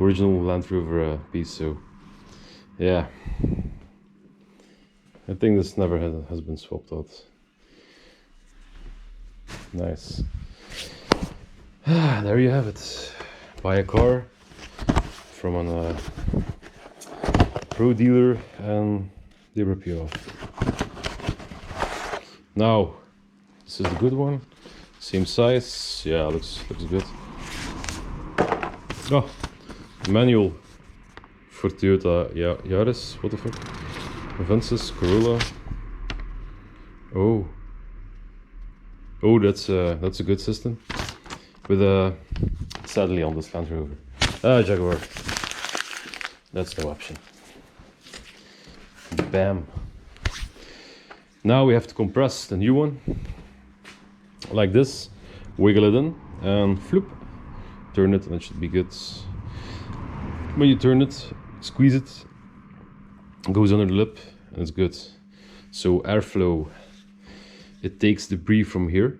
original Land Rover piece. So yeah, I think this never has been swapped out. Nice. There you have it. Buy a car from a pro dealer and they rip you off. Now, this is the good one. Same size. Yeah, looks good. Oh, manual for Toyota Yaris. What the fuck? Avensis, Corolla. Oh, that's a good system. With sadly on this Land Rover. Jaguar. That's no option. Bam. Now we have to compress the new one like this, wiggle it in and flip, turn it, and it should be good. When you turn it, squeeze it, goes under the lip, and it's good. So airflow, it takes debris from here,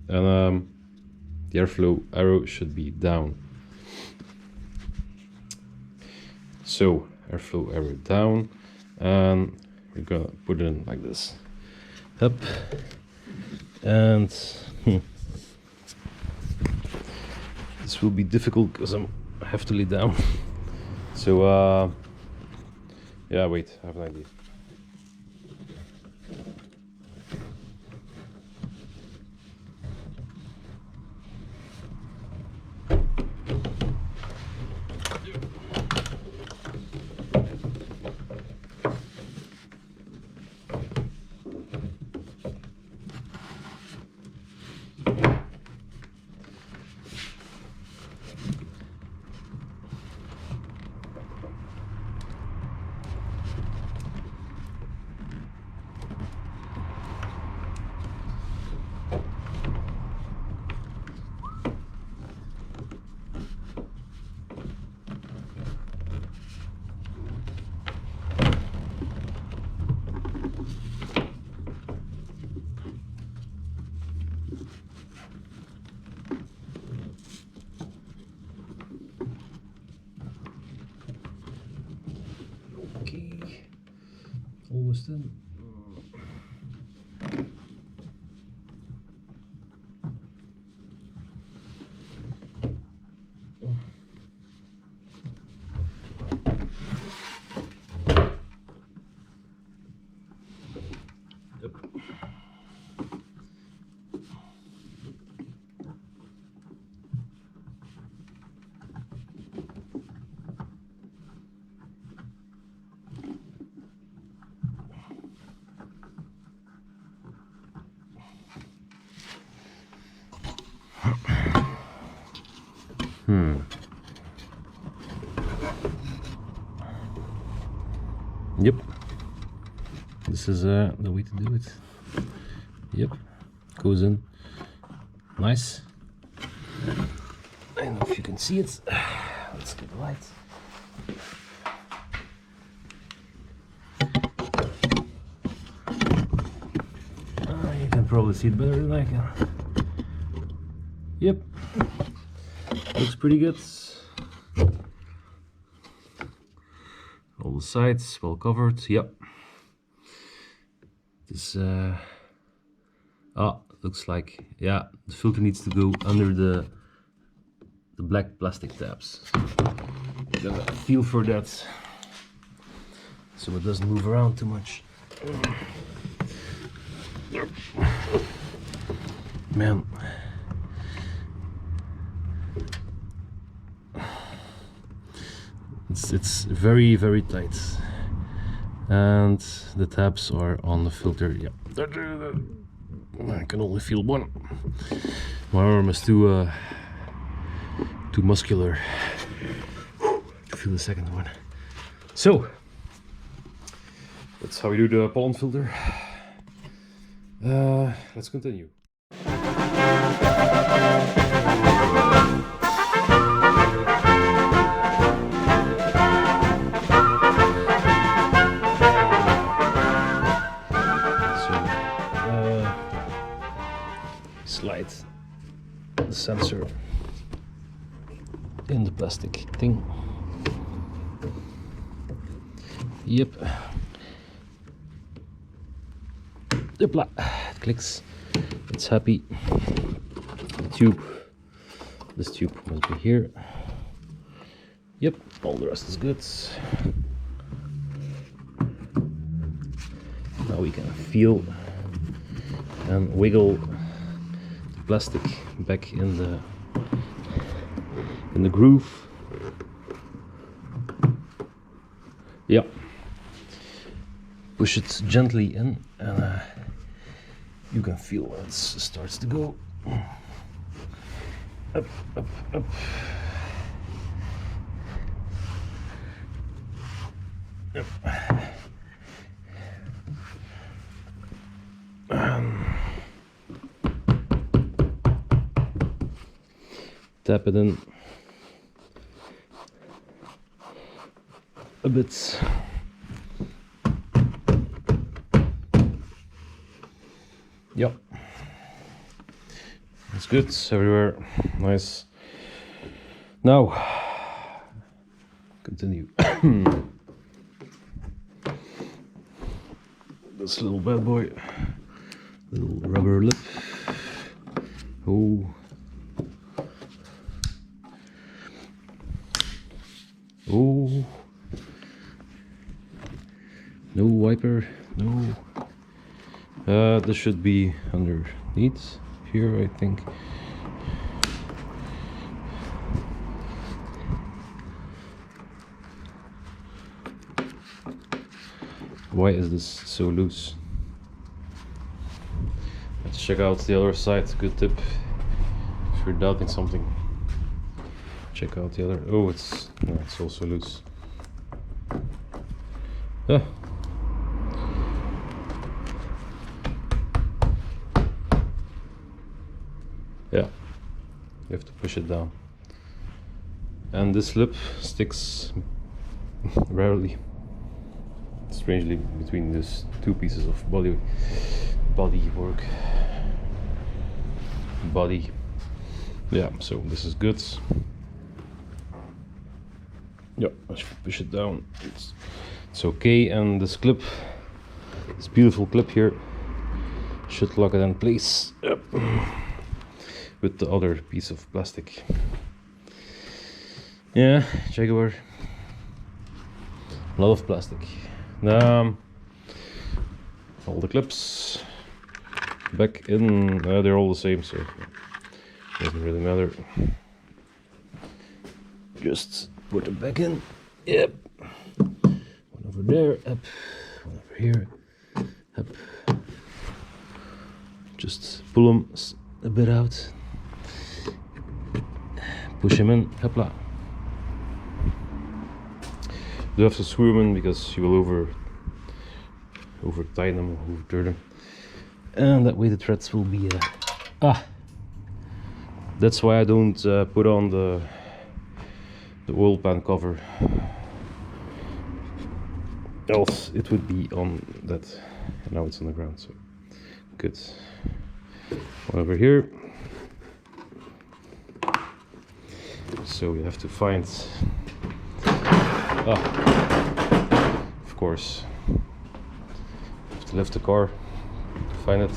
and the airflow arrow should be down. So airflow arrow down, and we're gonna put it in like this. Up, and this will be difficult because I'm heavily down. So yeah, wait, I have an idea. Almost in. Yep. This is the way to do it. Yep. Goes in. Nice. I don't know if you can see it. Let's get the light. You can probably see it better than I can. Yep. Looks pretty good. All the sides well covered. Yep. This looks like, yeah, the filter needs to go under the black plastic tabs. Gotta feel for that so it doesn't move around too much. Man, it's very, very tight, and the tabs are on the filter. Yeah, I can only feel one. My arm is too muscular to feel the second one. So that's how we do the pollen filter. Let's continue. Slide the sensor in the plastic thing. Yep. Yep, it clicks. It's happy. The tube. This tube must be here. Yep, all the rest is good. Now we can feel and wiggle the plastic back in the groove. Yep. Push it gently in, and you can feel when it starts to go up, up, up. Yep. Tap it in a bit. Yep, it's good everywhere. Nice. Now continue. This little bad boy, little rubber lip. Oh, oh, no wiper, no. This should be underneath here, I think. Why is this so loose? Let's check out the other side. Good tip. If you're doubting something, check out the other. Oh, it's also loose. Ah. Yeah, you have to push it down. And this lip sticks rarely, strangely, between these two pieces of body work. Yeah, so this is good. Yeah, I should push it down. It's okay, and this clip, this beautiful clip here, should lock it in place. Yep. With the other piece of plastic. Yeah, Jaguar. A lot of plastic. All the clips back in. They're all the same, so it doesn't really matter. Just put them back in. Yep. One over there, up. One over here, up. Just pull them a bit out. push him in, hopla. You have to screw him in because you will over tighten them, overturn them, and that way the threads will be that's why I don't put on the oil pan cover, else it would be on that, and now it's on the ground. So good. One over here. So you have to find, of course, you have to lift the car to find it.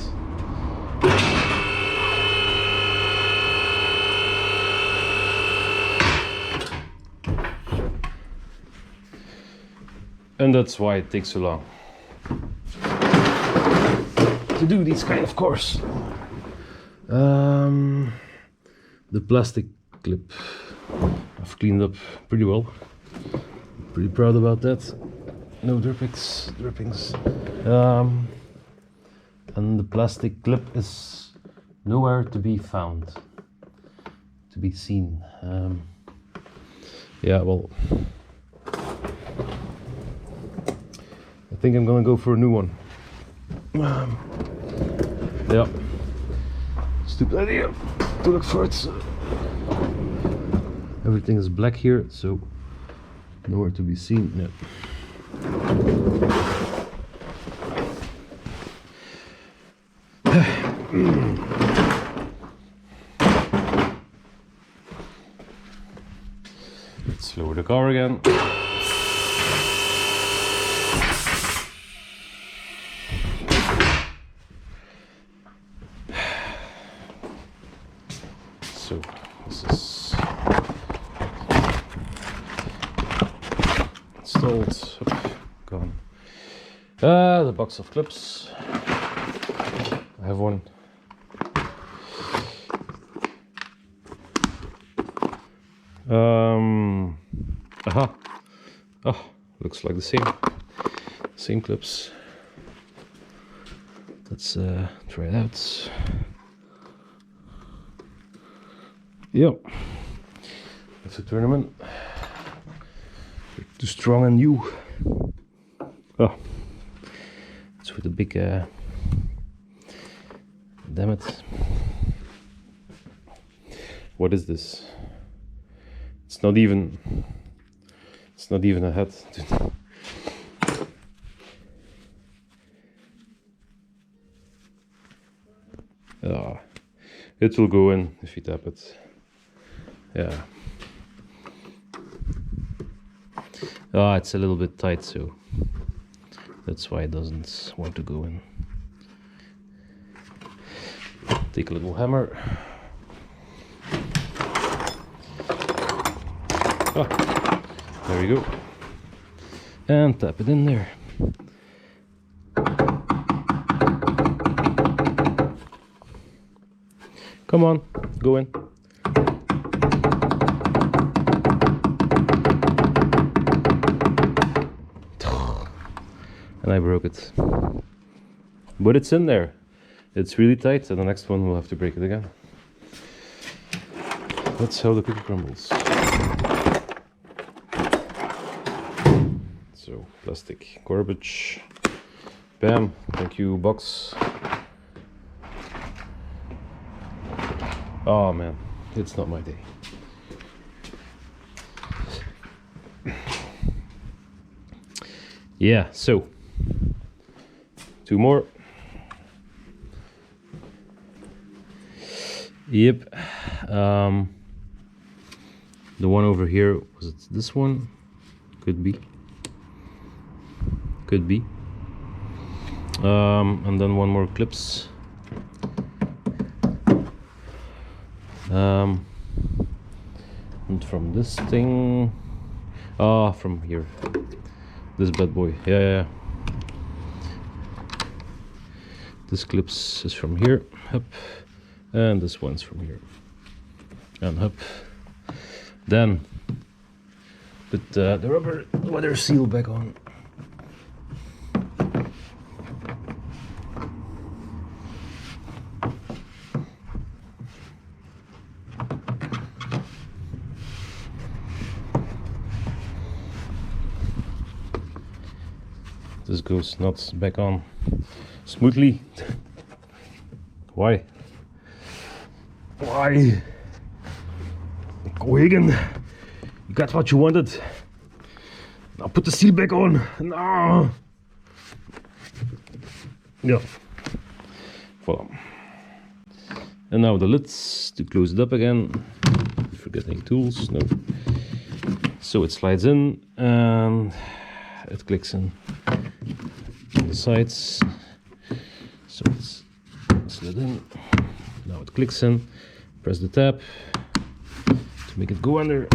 And that's why it takes so long to do these kind of cars. The plastic clip I've cleaned up pretty well. Pretty proud about that. No drippings. And the plastic clip is nowhere to be found, to be seen. Yeah, well, I think I'm gonna go for a new one. Yeah, stupid idea to look for it. Everything is black here, so nowhere to be seen. Yeah. Let's lower the car again. So this is installed. Gone. The box of clips. I have one. Aha. Oh, looks like the same clips. Let's try it out. Yep. Have to turn them in. They're too strong and new. Oh, it's with a big. Damn it! What is this? It's not even a head. It will go in if you tap it. Yeah. It's a little bit tight, so that's why it doesn't want to go in. Take a little hammer. There you go. And tap it in there. Come on, go in. And I broke it. But it's in there. It's really tight, and the next one we'll have to break it again. That's how the cookie crumbles. So, plastic garbage. Bam, thank you, box. Oh man, it's not my day. Yeah, so 2 more. Yep. The one over here, was it this one? Could be. And then 1 more clips. And from this thing, from here, this bad boy. Yeah. This clips is from here, up, and this one's from here, and up. Then put the rubber weather seal back on. this goes not back on smoothly. Why? Why? Go again. You got what you wanted. Now put the seal back on. No. Yeah. Voila. And now the lids to close it up again. Forgetting tools. No. So it slides in and it clicks in on the sides. So it's slid in. Now it clicks in. Press the tab to make it go under.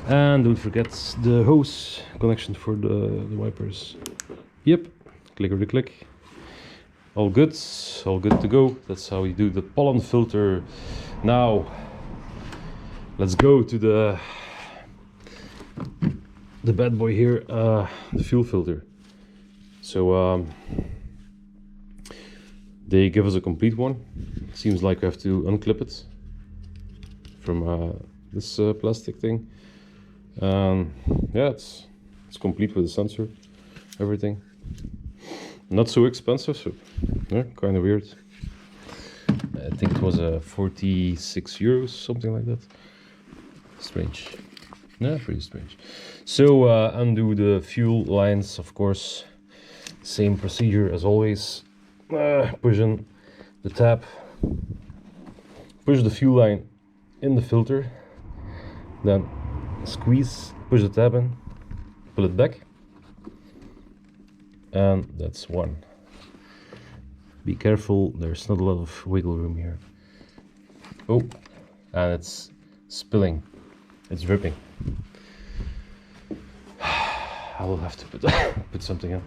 And don't forget the hose connection for the wipers. Yep, clicker to click. All good to go. That's how you do the pollen filter. Now let's go to the bad boy here, the fuel filter. So they give us a complete one. Seems like we have to unclip it from this plastic thing. Yeah, it's complete with the sensor, everything. Not so expensive, so yeah, kind of weird. I think it was 46 euros, something like that. Strange. Yeah, pretty strange. So undo the fuel lines, of course. Same procedure as always. Push in the tab. Push the fuel line in the filter. Then squeeze, push the tab in, pull it back. And that's one. Be careful, there's not a lot of wiggle room here. Oh, and it's spilling. It's dripping. I will have to put something in.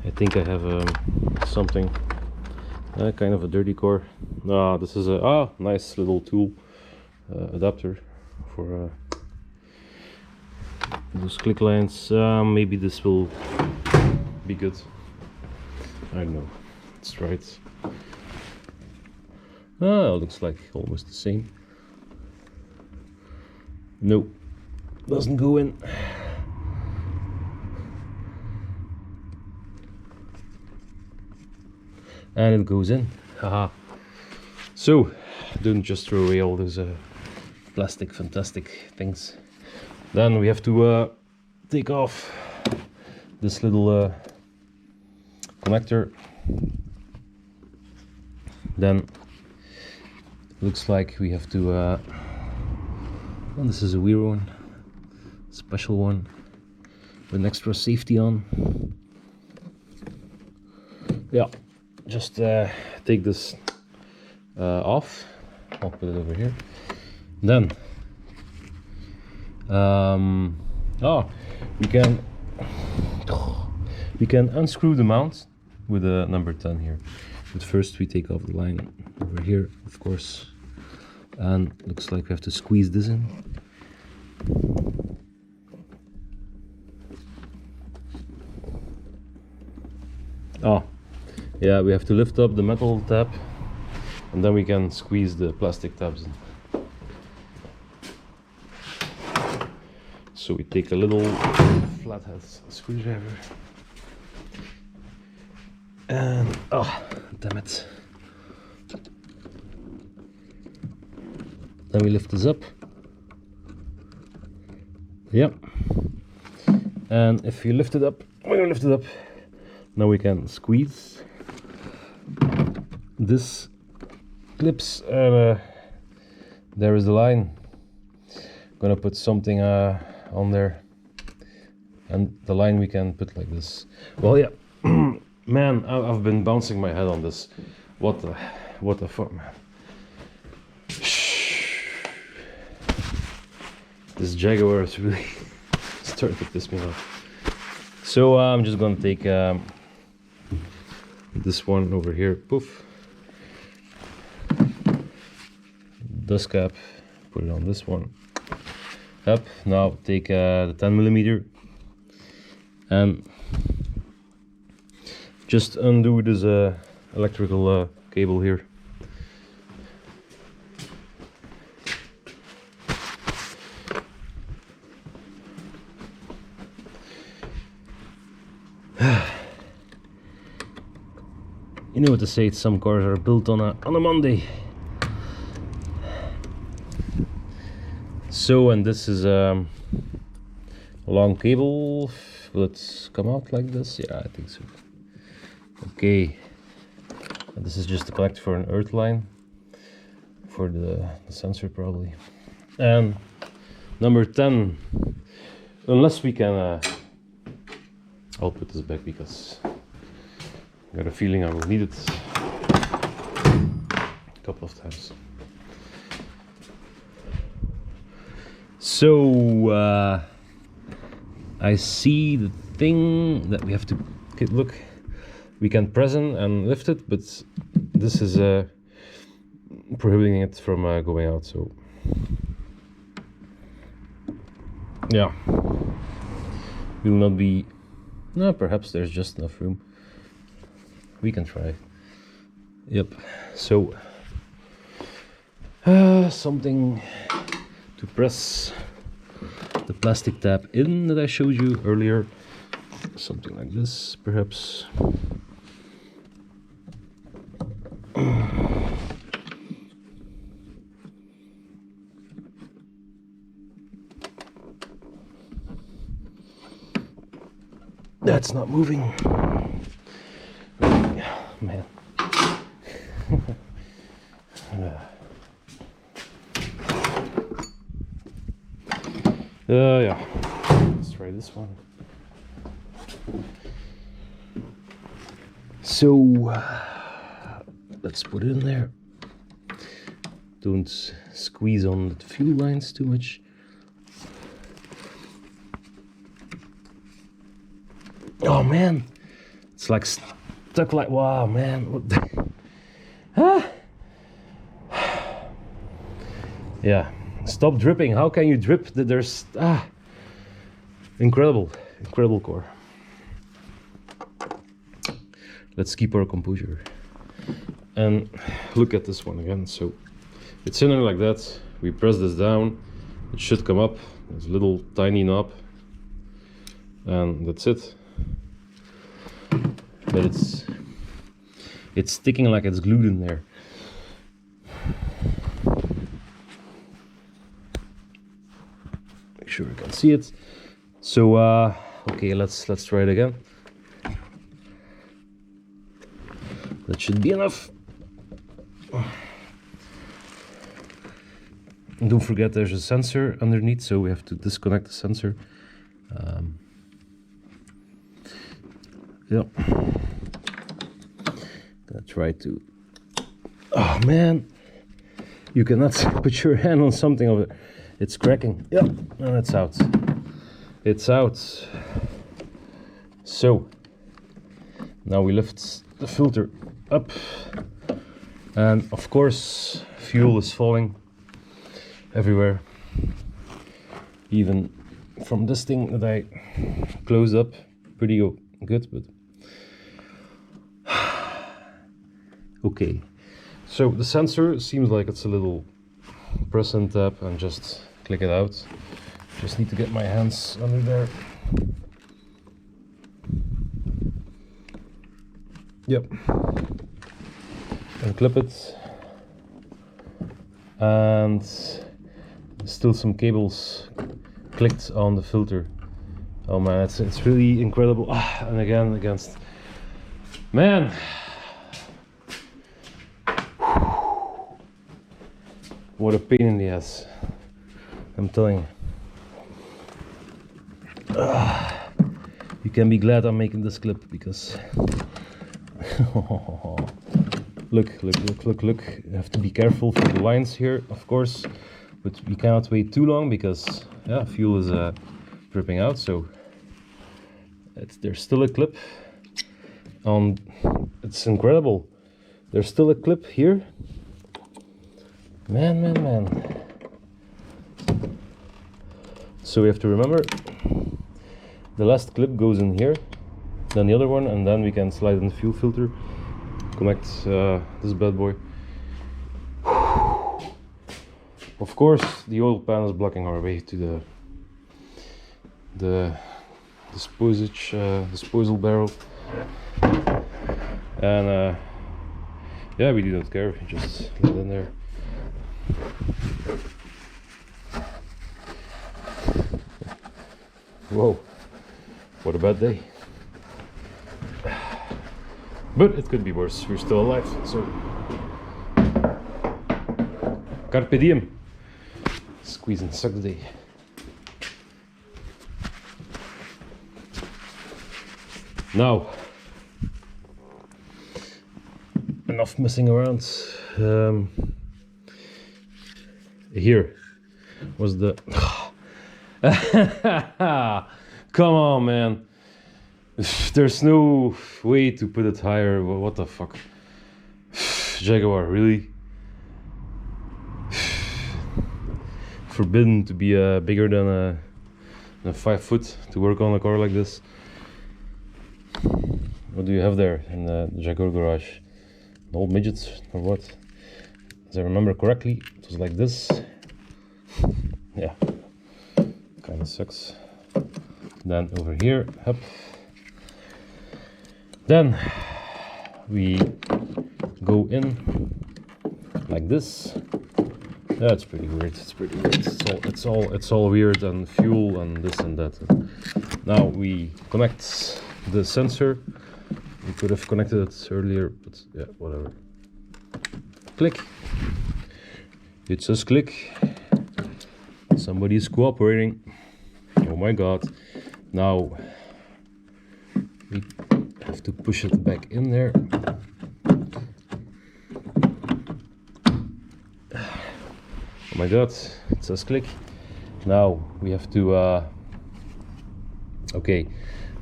I think I have something, kind of a dirty core. This is a nice little tool adapter for those click lines. Maybe this will be good. I don't know. Let's try it. Looks like almost the same. No, doesn't go in. And it goes in. Haha. So don't just throw away all those plastic fantastic things. Then we have to take off this little connector. Then looks like we have to well, this is a weird one, special one with an extra safety on. Yeah, just take this off. I'll put it over here. Then we can unscrew the mount with a number 10 here. But first we take off the line over here, of course, and looks like we have to squeeze this in. Yeah, we have to lift up the metal tab and then we can squeeze the plastic tabs in. So we take a little flathead screwdriver and damn it. Then we lift this up. Yep. And if you lift it up, when you lift it up, now we can squeeze. This clips and there is the line. Gonna put something on there, and the line we can put like this. Well, yeah. Man, I've been bouncing my head on this. What the fuck, man. This Jaguar is really starting to piss me off. So I'm just gonna take this one over here. Poof. Dust cap. Put it on this one. Up. Now take the 10mm and just undo this electrical cable here. You know what to say, some cars are built on a Monday. So, and this is a long cable. Will it come out like this? Yeah, I think so. Okay, and this is just the connector for an earth line for the sensor probably. And number 10, unless we can I'll put this back because I got a feeling I will need it a couple of times. So I see the thing that we have to look. We can press in and lift it, but this is prohibiting it from going out. So yeah, will not be. No, perhaps there's just enough room. We can try. Yep. So something to press the plastic tab in that I showed you earlier. Something like this, perhaps. That's not moving. Man. Yeah. Let's try this one. So let's put it in there. Don't squeeze on the fuel lines too much. Oh man, it's like stuck like, wow man, what the yeah, stop dripping. How can you drip? There's incredible core. Let's keep our composure and look at this one again. So it's in there like that. We press this down, it should come up. There's a little tiny knob and that's it. But it's sticking like it's glued in there. Make sure you can see it. So okay, let's try it again. That should be enough. And don't forget there's a sensor underneath, so we have to disconnect the sensor. Yep. Gonna try to. Oh man, you cannot put your hand on something of it. It's cracking. Yep, and it's out. It's out. So now we lift the filter up, and of course fuel is falling everywhere, even from this thing that I closed up pretty good, but okay. So the sensor seems like it's a little press and tap and just click it out. Just need to get my hands under there. Yep. And clip it. And still some cables clicked on the filter. Oh man, it's really incredible. And again against, man. What a pain in the ass, I'm telling you. You can be glad I'm making this clip because look. You have to be careful for the lines here, of course, but we cannot wait too long because yeah, fuel is dripping out. So there's still a clip on. It's incredible. There's still a clip here. Man. So we have to remember the last clip goes in here, then the other one, and then we can slide in the fuel filter, connect this bad boy. Of course the oil pan is blocking our way to the disposal barrel, and Yeah, we didn't care, we just let it in there. Whoa, what a bad day. But it could be worse, we're still alive, so carpe diem. Squeeze and suck the day. Now, enough messing around. Here was the... Come on, man. There's no way to put it higher. What the fuck? Jaguar, really? Forbidden to be bigger than 5 foot to work on a car like this. What do you have there in the Jaguar garage? An old midget or what? As I remember correctly, it was like this. Yeah, kind of sucks. Then over here, up. Then we go in like this. That's pretty weird. It's pretty weird. It's all weird, and fuel and this and that. Now we connect the sensor. We could have connected it earlier, but yeah, whatever. Click. It says click. Somebody is cooperating. Oh my god. Now we have to push it back in there. Oh my god, it says click. Now we have to okay,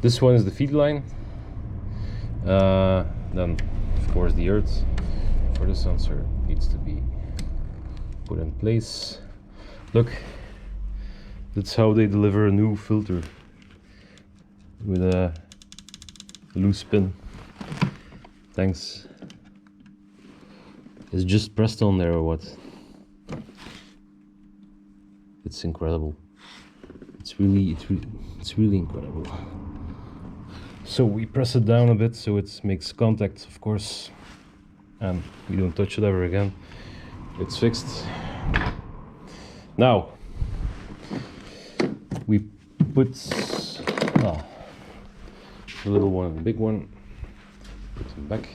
this one is the feed line. Then of course the earth for the sensor needs to be put in place. Look, that's how they deliver a new filter, with a loose pin. Thanks. It's just pressed on there or what? It's incredible. It's really incredible. So we press it down a bit so it makes contact, of course, and we don't touch it ever again. It's fixed. Now we put the little one and the big one, put them back.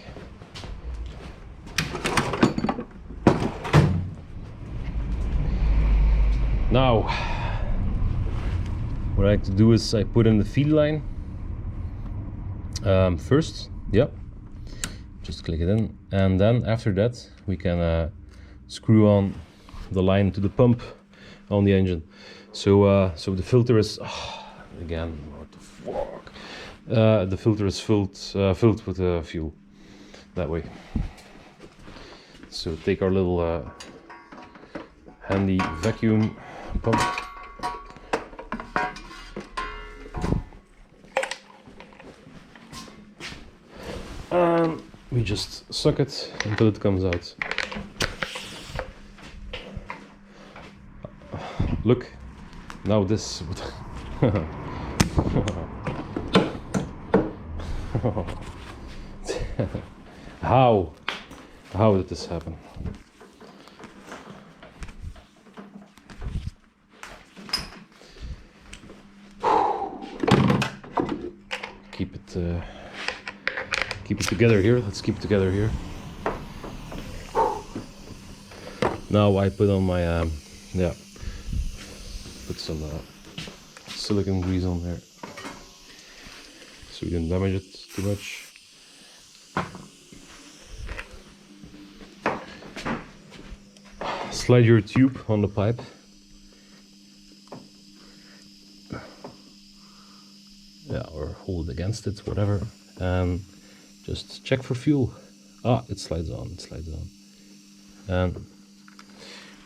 Now what I like to do is I put in the feed line first. Yep, just click it in, and then after that we can screw on the line to the pump on the engine. So so the filter is again, what the fuck, the filter is filled with fuel that way. So take our little handy vacuum pump. And we just suck it until it comes out. Look, now this. How did this happen? Keep it together here. Let's keep it together here. Now I put on my yeah, put some silicone grease on there so we didn't damage it too much. Slide your tube on the pipe. Yeah, or hold it against it, whatever, and just check for fuel. It slides on, and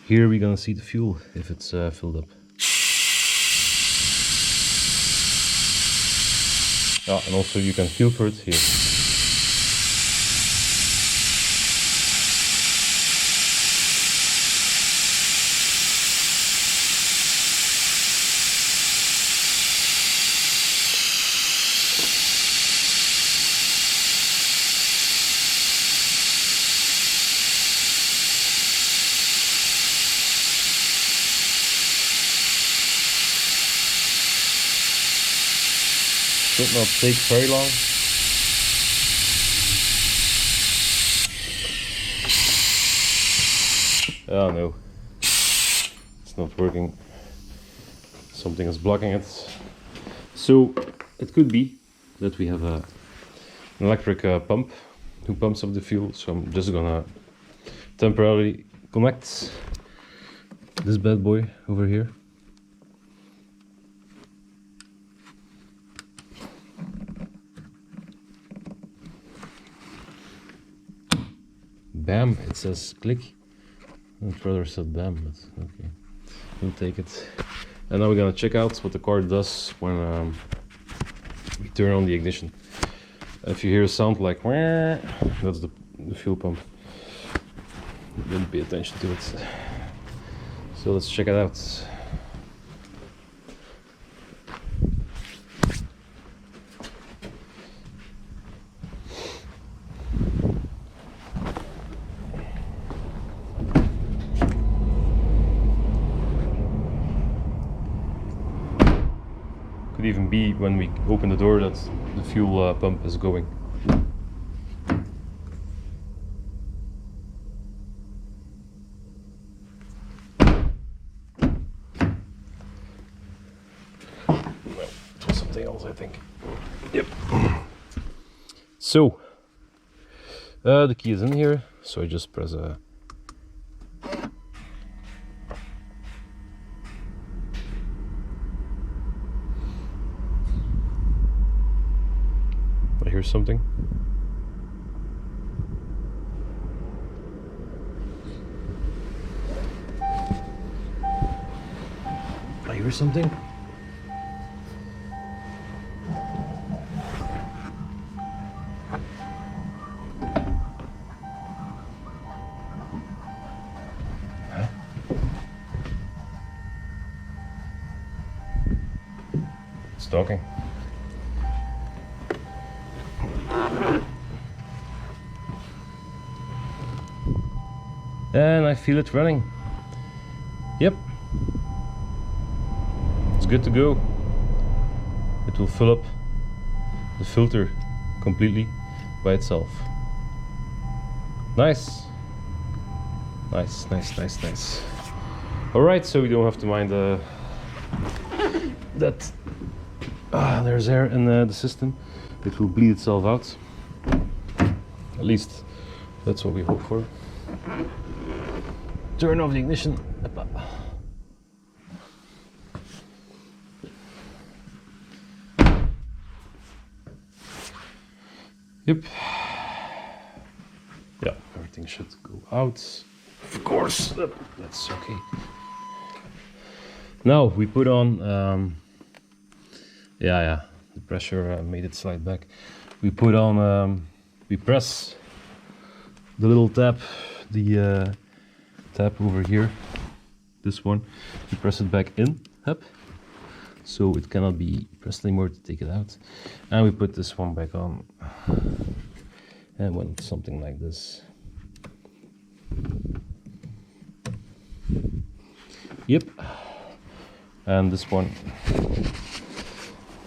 here we're gonna see the fuel if it's filled up. And also you can feel for it here. Should not take very long. Oh no, it's not working. Something is blocking it. So it could be that we have an electric pump who pumps up the fuel. So I'm just gonna temporarily connect this bad boy over here. Bam, it says click. I'd rather said bam, but okay, we'll take it. And now we're gonna check out what the car does when we turn on the ignition. If you hear a sound like wah, that's the fuel pump. Didn't pay attention to it. So let's check it out. Could even be when we open the door that the fuel pump is going. Well, it was something else, I think. Yep. So the key is in here, so I just press a I hear something. I hear something. Huh? It's talking. And I feel it running. Yep. It's good to go. It will fill up the filter completely by itself. Nice. Nice, nice, nice, nice. Alright, so we don't have to mind that there's air in the system. It will bleed itself out. At least that's what we hope for. Turn off the ignition. Yep. Yeah, everything should go out. Of course, that's okay. Now we put on, the pressure made it slide back. We put on, we press the little tab, the tab over here, this one, we press it back in, up, so it cannot be pressed anymore to take it out. And we put this one back on, and when something like this. Yep. And this one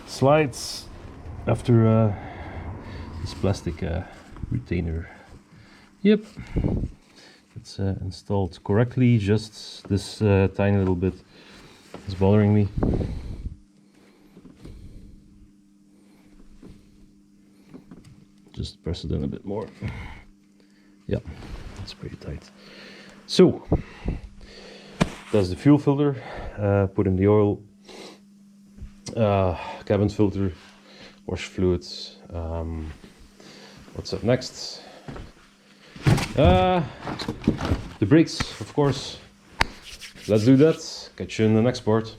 slides after this plastic retainer. Yep. It's installed correctly, just this tiny little bit is bothering me. Just press it in a bit more. Yeah, it's pretty tight. So, that's the fuel filter, put in the oil, cabin filter, wash fluids. What's up next? The brakes, of course. Let's do that. Catch you in the next part.